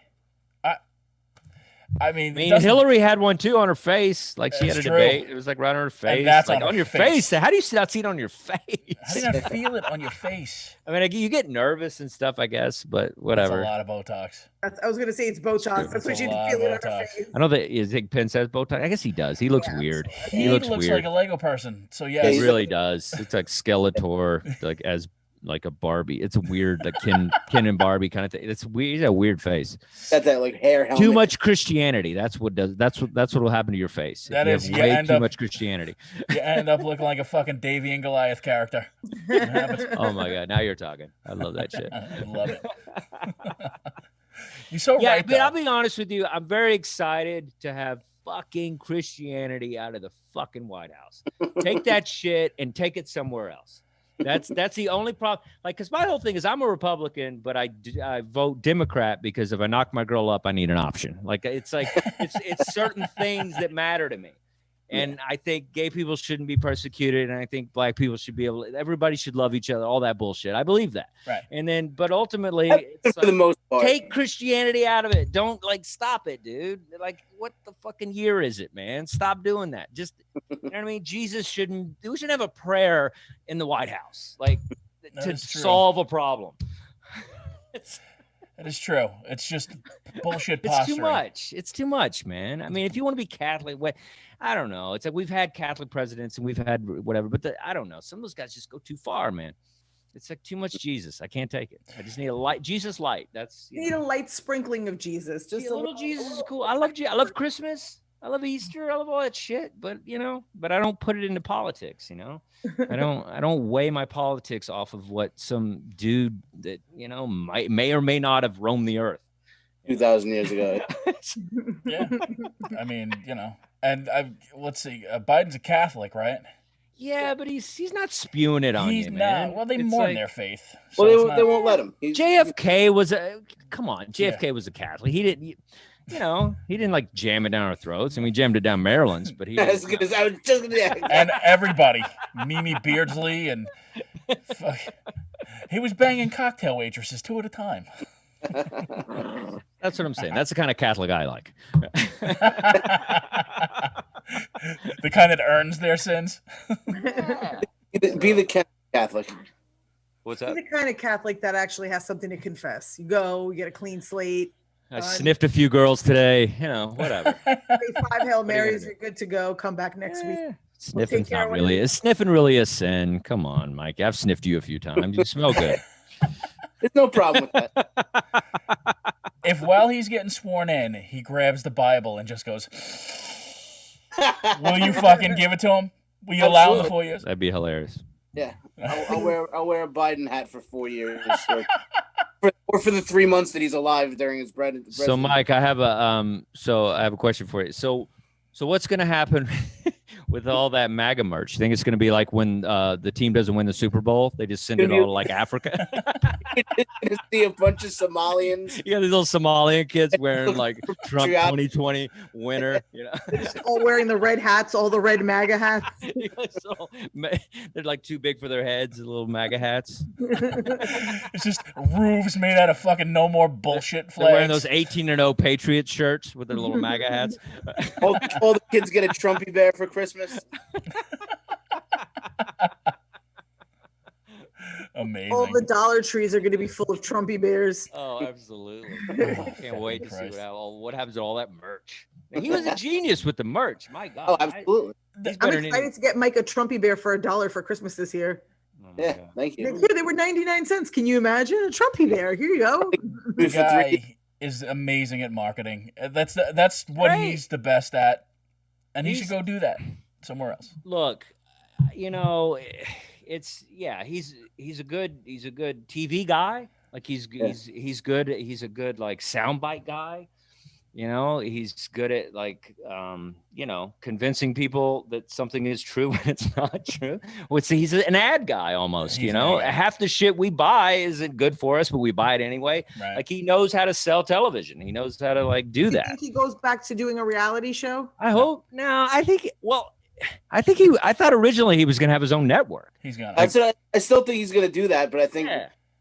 I mean, Hillary had one too on her face. Like she had a debate. It was like right on her face. And that's like on your face. How do you not see it on your face? How do you not feel it on your face? I mean, you get nervous and stuff, I guess, but whatever. That's a lot of Botox. I was gonna say it's Botox. That's what you feel it on your face. I know that you think Penn says Botox. I guess he does. He looks weird. He looks weird. Like a Lego person. So yeah, he really does. It's like Skeletor, like a Barbie. It's a weird, like Ken and Barbie kind of thing. It's weird. He's a weird face. Got that like hair helmet. Too much Christianity. That's what will happen to your face. That is way too much Christianity. You end up looking like a fucking Davy and Goliath character. Oh my god! Now you're talking. I love that shit. I love it. You're so right. But I'll be honest with you. I'm very excited to have fucking Christianity out of the fucking White House. Take that shit and take it somewhere else. That's the only problem. Like, because my whole thing is I'm a Republican, but I vote Democrat because if I knock my girl up, I need an option. Like, it's certain things that matter to me. And I think gay people shouldn't be persecuted. And I think black people should be everybody should love each other, all that bullshit. I believe that. Right. And then, but ultimately, it's for the most part. Take Christianity out of it. Don't stop it, dude. Like, what the fucking year is it, man? Stop doing that. Just, you know what I mean? We shouldn't have a prayer in the White House, to solve a problem. That is true. It's just bullshit posturing. It's too much, man. I mean, if you want to be Catholic, I don't know. It's like we've had Catholic presidents and we've had whatever, but I don't know. Some of those guys just go too far, man. It's like too much Jesus. I can't take it. I just need a light. Jesus light. You need a light sprinkling of Jesus. Just a little Jesus is cool. I love Christmas. I love Easter. I love all that shit. But I don't put it into politics. I don't weigh my politics off of what some dude that may or may not have roamed the earth 2,000 years ago. Yeah, I mean, and let's see, Biden's a Catholic, right? Yeah, but he's not spewing it on you, man. He's not. Well, they mourn their faith. So they won't let him. JFK was JFK was a Catholic. He didn't. He didn't like jam it down our throats, and we jammed it down Maryland's. But he, and everybody, Mimi Beardsley, and he was banging cocktail waitresses 2 at a time. That's what I'm saying. That's the kind of Catholic I like. The kind that earns their sins. Be the Catholic. What's that? Be the kind of Catholic that actually has something to confess. You go, you get a clean slate. I sniffed a few girls today. Whatever. Say 5 Hail Marys, you're good to go. Come back next week. Sniffing's not really. Is sniffing really a sin? Come on, Mike. I've sniffed you a few times. You smell good. There's no problem with that. If while he's getting sworn in, he grabs the Bible and just goes, "Will you fucking give it to him? Will you allow him the 4 years?" That'd be hilarious. Yeah, I'll wear a Biden hat for 4 years, or for the 3 months that he's alive during his presidency. So, Mike, I have a question for you. So what's going to happen with all that MAGA merch? You think it's going to be like when the team doesn't win the Super Bowl, they just send it all to like Africa? You're going to see a bunch of Somalians. Yeah, these little Somalian kids wearing like Trump 2020 winner. You know, they're just all wearing the red hats, all the red MAGA hats. So, they're like too big for their heads, the little MAGA hats. It's just roofs made out of fucking no more bullshit flags. They're wearing those 18-0 Patriots shirts with their little MAGA hats. All the kids get a Trumpy bear for Christmas. Amazing. All the Dollar Trees are going to be full of Trumpy bears. Oh, absolutely. I can't wait to see what happens to all that merch. And he was a genius with the merch. My God. Oh, absolutely. I'm excited to get Mike a Trumpy bear for $1 for Christmas this year. Oh yeah, God. thank you. Here, they were 99 cents. Can you imagine a Trumpy bear? Here you go. The guy is amazing at marketing. That's what he's the best at, and he should go do that somewhere else. Look, he's a good TV guy. Like he's good. He's a good like soundbite guy. You know, he's good at like convincing people that something is true when it's not true. He's an ad guy almost. He's half the shit we buy isn't good for us, but we buy it anyway. Right. Like he knows how to sell television. He knows how to like do that. You think he goes back to doing a reality show? I hope. No, I thought originally he was going to have his own network. He's going to. I still think he's going to do that, but I think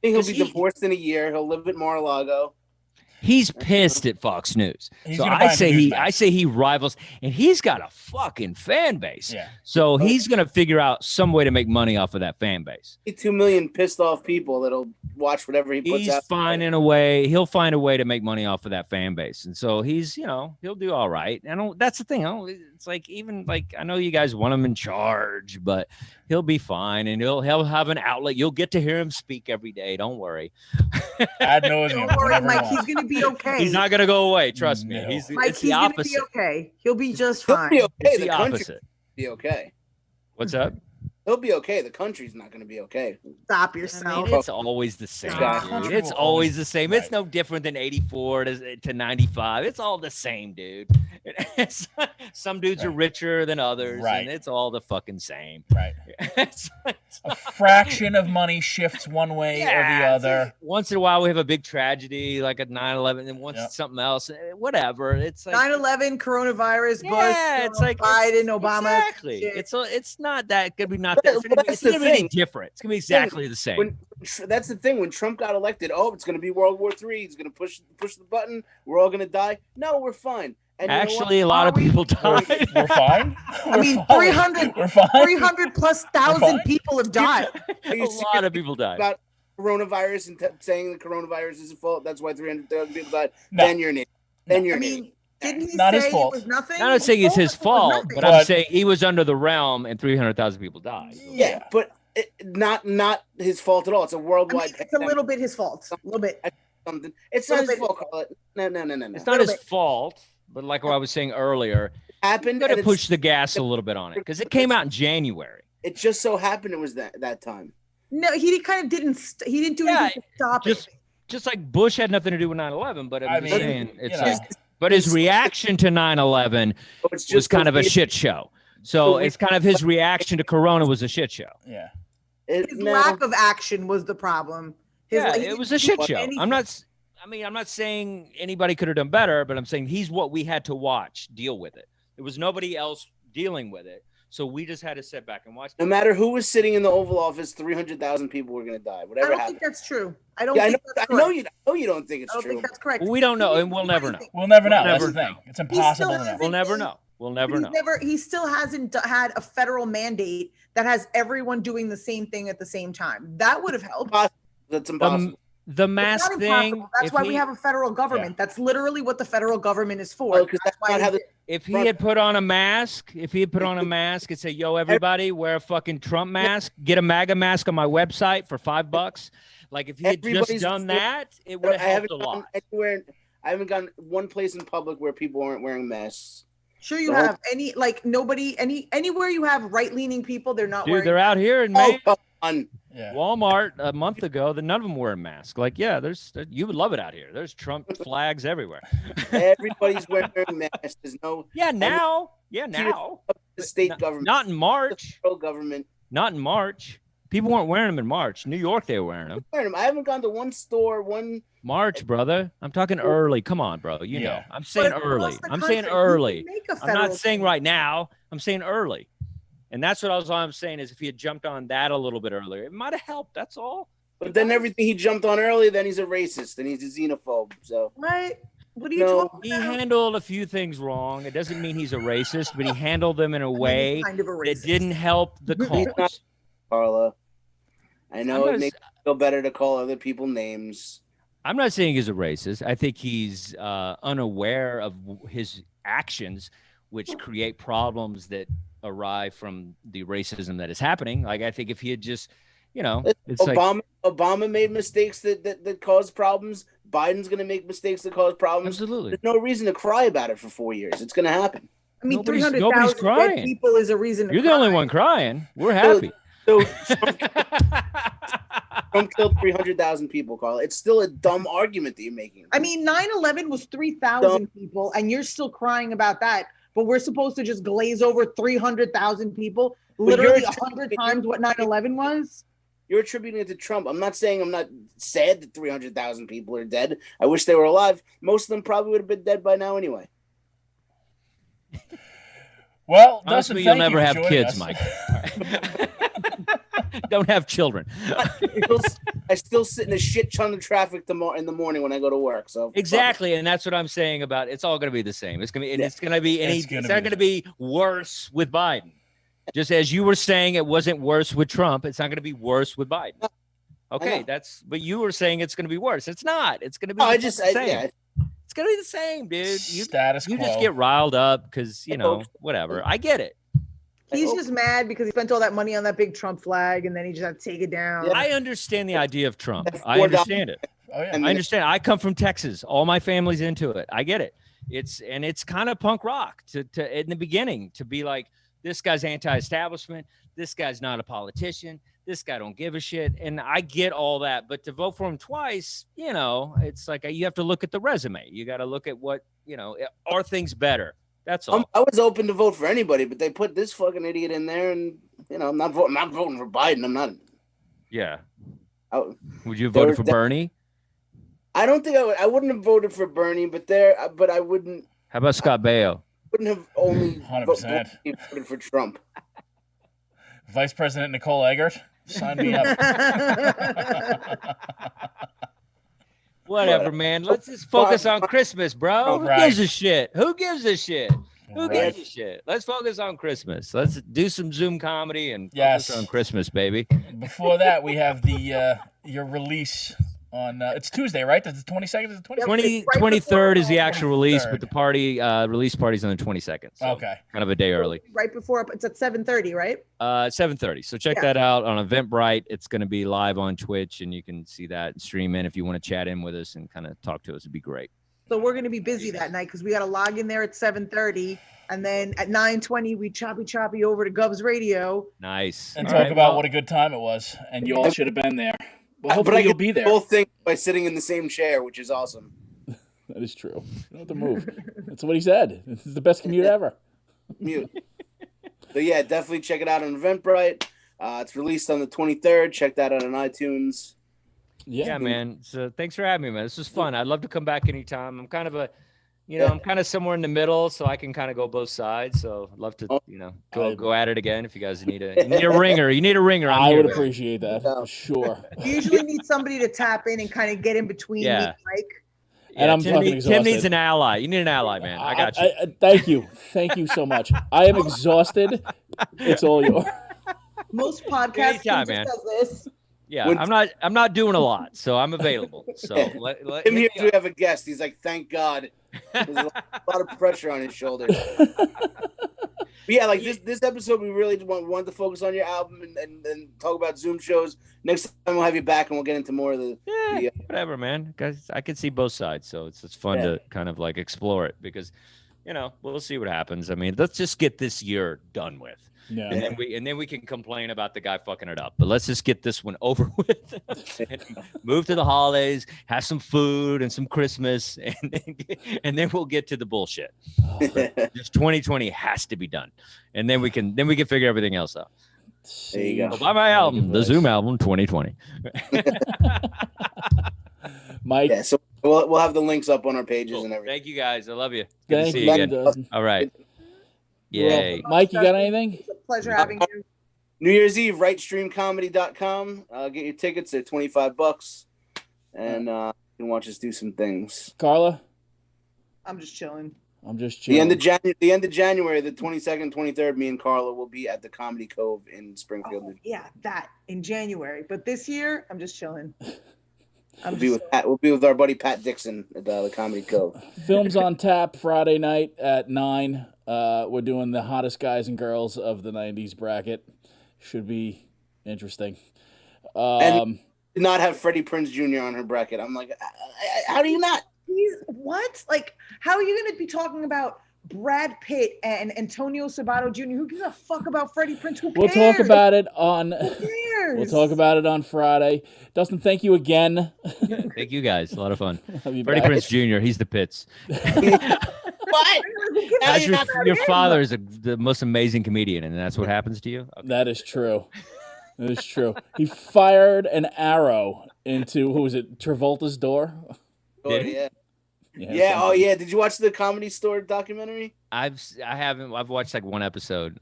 he'll be divorced in a year. He'll live at Mar-a-Lago. He's pissed at Fox News. So I say he rivals, and he's got a fucking fan base. Yeah. So he's going to figure out some way to make money off of that fan base. 2 million pissed off people that'll watch whatever he puts out. He'll find a way to make money off of that fan base. And so he'll do all right. That's the thing. It's like, even like, I know you guys want him in charge, but he'll be fine, and he'll have an outlet. You'll get to hear him speak every day. Don't worry. Don't worry, Mike. He's going to be okay. He's not going to go away. Trust me. No. He's the going to be okay. He'll be just fine. He'll be okay. It's the opposite. Be okay. What's up? He'll be okay. The country's not going to be okay. Stop yourself. It's always the same, dude. It's always the same. Right. It's no different than 84 to 95. It's all the same, dude. Some dudes are richer than others, and it's all the fucking same. Right. A fraction of money shifts one way or the other. Once in a while, we have a big tragedy like a 9/11, and once something else, whatever. It's like 9/11, coronavirus, Bush, it's like Biden, Obama. Exactly. It's not that gonna be not that. It's gonna be different. It's gonna be exactly the same. That's the thing. When Trump got elected, it's gonna be World War III. He's gonna push the button. We're all gonna die. No, we're fine. And actually, a lot of people died. We're fine. I mean, 300 plus thousand people have died. A lot of people died. About coronavirus and saying the coronavirus is a fault. That's why 300,000 people died. No. Then you're an idiot. Then you're an idiot. Didn't he not say his fault. It was nothing? I'm not saying it's his fault, but I'm saying he was under the realm and 300,000 people died. Yeah, but not his fault at all. It's a worldwide. It's a little bit his fault. A little bit. Something. It's not his fault, Carla. No. It's not his fault, but like what I was saying earlier, happened. You got to push the gas a little bit on it because it came out in January. It just so happened it was that time. No, he kind of didn't. He didn't do anything to stop it. Just like Bush had nothing to do with 9/11, but I'm just saying it's. But his reaction to 9/11 was kind of a shit show. So it's kind of his reaction to Corona was a shit show. Yeah. His lack of action was the problem. It was a shit show. I'm not saying anybody could have done better, but I'm saying he's what we had to watch deal with it. There was nobody else dealing with it. So we just had to sit back and watch. No matter who was sitting in the Oval Office, 300,000 people were going to die. Whatever happened. I don't think that's true. I know you don't think it's true. I don't think that's correct. Well, we don't know, and we'll never know. We'll never know. That's the thing. It's impossible to know. We'll never know. We'll never know. He still hasn't had a federal mandate that has everyone doing the same thing at the same time. That would have helped. That's impossible. The mask thing. That's why we have a federal government. Yeah. That's literally what the federal government is for. If he had put on a mask, and say, "Yo, everybody, wear a fucking Trump mask. Get a MAGA mask on my website for $5." Like if he had just done that, it would have helped a lot. I haven't gone one place in public where people aren't wearing masks. Sure, you have anywhere you have right-leaning people, they're not Dude, wearing. they're out here in May. Come on. Yeah. Walmart a month ago, none of them wearing masks. Like, yeah, you would love it out here. There's Trump flags everywhere. Everybody's wearing masks. There's no. Now. The state government. Not in March. The federal government. Not in March. People weren't wearing them in March. New York, they were wearing them. I haven't gone to one store, March, brother. I'm talking early. Come on, bro. You know. I'm saying early. I'm saying early. I'm not saying right now. I'm saying early. And that's what I'm saying is if he had jumped on that a little bit earlier, it might have helped. That's all. But then everything he jumped on early, then he's a racist and he's a xenophobe. So what? What are you talking about? He handled a few things wrong. It doesn't mean he's a racist, but he handled them in a way that didn't help the cause. Carla, I know it makes me feel better to call other people names. I'm not saying he's a racist. I think he's unaware of his actions, which create problems that arrive from the racism that is happening. Like, I think if he had just, it's Obama made mistakes that caused problems. Biden's going to make mistakes that cause problems. Absolutely. There's no reason to cry about it for 4 years. It's going to happen. I mean, 300,000 dead people is a reason to You're cry. the only one crying. We're happy. So Trump killed 300,000 people, Carla. It's still a dumb argument that you're making. I mean, 9/11 was 3,000 people, and you're still crying about that. But we're supposed to just glaze over 300,000 people, literally 100 times what 9/11 was? You're attributing it to Trump. I'm not saying I'm not sad that 300,000 people are dead. I wish they were alive. Most of them probably would have been dead by now anyway. Well, honestly, you'll never have kids, Mike. Don't have children. I still sit in a shit ton of traffic in the morning when I go to work. So exactly, and that's what I'm saying about it's all going to be the same. It's going to be, it's not going to be worse with Biden. Just as you were saying, it wasn't worse with Trump. It's not going to be worse with Biden. Okay, but you were saying it's going to be worse. It's not. It's going to be the same. Yeah. It's going to be the same, dude. Status quo. You just get riled up because, whatever. I get it. He's just mad because he spent all that money on that big Trump flag and then he just had to take it down. Yeah. I understand the idea of Trump. I understand it. Oh, yeah. I understand. I come from Texas. All my family's into it. I get it. It's kind of punk rock to in the beginning to be like, this guy's anti-establishment. This guy's not a politician. This guy don't give a shit. And I get all that. But to vote for him twice, it's like you have to look at the resume. You got to look at what, are things better? That's all. I was open to vote for anybody, but they put this fucking idiot in there, and I'm not voting for Biden. I'm not. Yeah. Would you have voted for Bernie? I don't think I would. I wouldn't have voted for Bernie, but I wouldn't. How about Scott Baio? Wouldn't have only 100% voted for Trump. Vice President Nicole Eggert, sign me up. Whatever, man. Let's just focus on Christmas, bro. Who gives a shit? Who gives a shit? Who gives a shit? Let's focus on Christmas. Let's do some Zoom comedy and focus on Christmas, baby. Before that, we have your release on it's Tuesday, right? That's the 22nd. Is the 23rd is the actual release, but the release party's on the 22nd. So okay, kind of a day early. Right before it's at 7:30, right? 7:30. So check that out on Eventbrite. It's going to be live on Twitch, and you can see that and stream in if you want to chat in with us and kind of talk to us. It'd be great. So we're going to be busy that night because we got to log in there at 7:30, and then at 9:20 we choppy over to Gov's Radio. Nice. And talk about what a good time it was, and you all should have been there. Well, hopefully you'll be there. The whole thing by sitting in the same chair, which is awesome. That is true. You don't have to move. That's what he said. This is the best commute ever. Mute. So yeah, definitely check it out on Eventbrite. It's released on the 23rd. Check that out on iTunes. Yeah, man. So thanks for having me, man. This was fun. I'd love to come back anytime. I'm kind of I'm kind of somewhere in the middle, so I can kind of go both sides. So I'd love to, go at it again if you guys need a ringer. You need a ringer. I would appreciate that for sure. You usually need somebody to tap in and kind of get in between me and Mike. And I'm fucking exhausted. Tim needs an ally. You need an ally, man. I got you. Thank you. Thank you so much. I am exhausted. It's all yours. Most podcasts Anytime, man. does this. Yeah, I'm not doing a lot, so I'm available. So Tim here to have a guest. He's like, thank God. There's a lot of pressure on his shoulders. But yeah, like this episode, we really wanted to focus on your album and talk about Zoom shows. Next time we'll have you back and we'll get into more of the whatever, man. Guys, I can see both sides, so it's fun to kind of like explore it because we'll see what happens. I mean, let's just get this year done with. Yeah. And then we can complain about the guy fucking it up. But let's just get this one over with. And move to the holidays, have some food and some Christmas, and then we'll get to the bullshit. Just 2020 has to be done, and then we can figure everything else out. There you go. Buy my album, the Zoom album 2020. Mike. Yeah, so we'll have the links up on our pages Cool. and everything. Thank you guys. I love you. Good Thank to see you. you again. All right. Yay. Well, Mike, you got anything? It's a pleasure having you. New Year's Eve, rightstreamcomedy.com. Get your tickets at $25, and you can watch us do some things. Carla? I'm just chilling. I'm just chilling. The end of January, the 22nd, 23rd, me and Carla will be at the Comedy Cove in Springfield. Oh, yeah, that in January. But this year, I'm just chilling. We'll be with our buddy Pat Dixon at the Comedy Cove. Films on tap Friday night at 9. We're doing the hottest guys and girls of the 90s bracket. Should be interesting. And did not have Freddie Prinze Jr. on her bracket. I'm like, how do you not? What? Like, how are you going to be talking about Brad Pitt and Antonio Sabato Jr.? Who gives a fuck about Freddie Prinze? Who cares? We'll talk about it on. Who cares? We'll talk about it on Friday. Dustin, thank you again. Thank you guys. A lot of fun. Freddie Prinze Jr. He's the pits. What? As your father is the most amazing comedian, and that's what happens to you. Okay. That is true. That is true. He fired an arrow into Travolta's door. Oh, yeah. Oh yeah. Did you watch the Comedy Store documentary? I haven't. I've watched like one episode.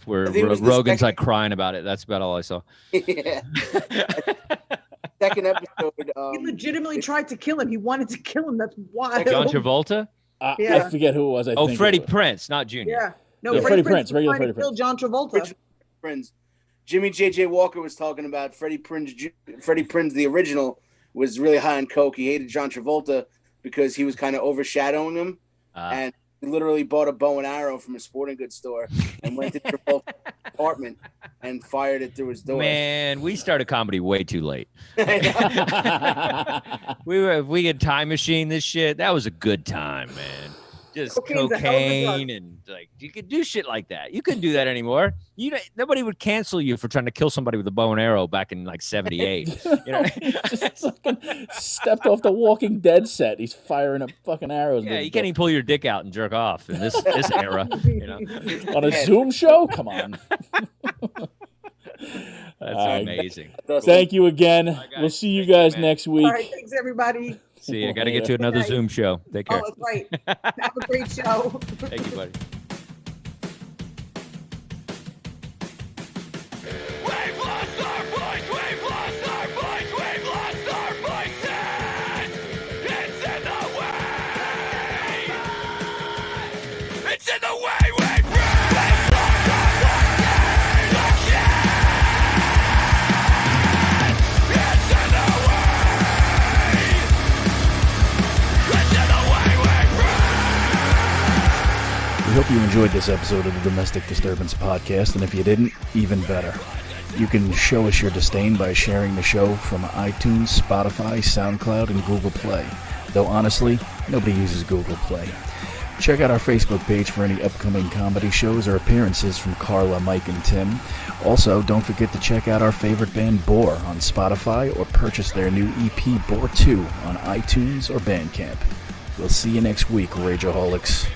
Where it was Rogan's like crying about it. That's about all I saw. Yeah. Second episode. He legitimately tried to kill him. He wanted to kill him. That's wild. John Travolta? I forget who it was. I think Freddie Prinze, not Jr. Yeah. No, Freddie Prinze. Regular Freddie Prinze. John Travolta. Prinze. Jimmy J.J. Walker was talking about Freddie Prinze, the original, was really high on coke. He hated John Travolta because he was kind of overshadowing him, and he literally bought a bow and arrow from a sporting goods store and went to Travolta's apartment and fired it through his door. Man, we started comedy way too late. we had time machine this shit. That was a good time, man. Just cocaine and like you could do shit like that. You couldn't do that anymore. Nobody would cancel you for trying to kill somebody with a bow and arrow back in like 78. Just fucking stepped off the Walking Dead set. He's firing up fucking arrows. Yeah, you can't even pull your dick out and jerk off in this era. On a Zoom show? Come on. That's amazing. Thank you again. Right, we'll see you guys next week. All right, thanks everybody. See you. I got to get to another Zoom show. Take care. Oh, that's right. Have a great show. Thank you, buddy. We've lost our voice. We've lost our voice. We've lost our voices. It's in the way. It's in the way we breathe. We've lost our voices. It's in the way. It's in the way we breathe. We hope you enjoyed this episode of the Domestic Disturbance Podcast, and if you didn't, even better. You can show us your disdain by sharing the show from iTunes, Spotify, SoundCloud, and Google Play. Though honestly, nobody uses Google Play. Check out our Facebook page for any upcoming comedy shows or appearances from Carla, Mike, and Tim. Also, don't forget to check out our favorite band, Bore, on Spotify, or purchase their new EP, Bore 2, on iTunes or Bandcamp. We'll see you next week, Rageaholics.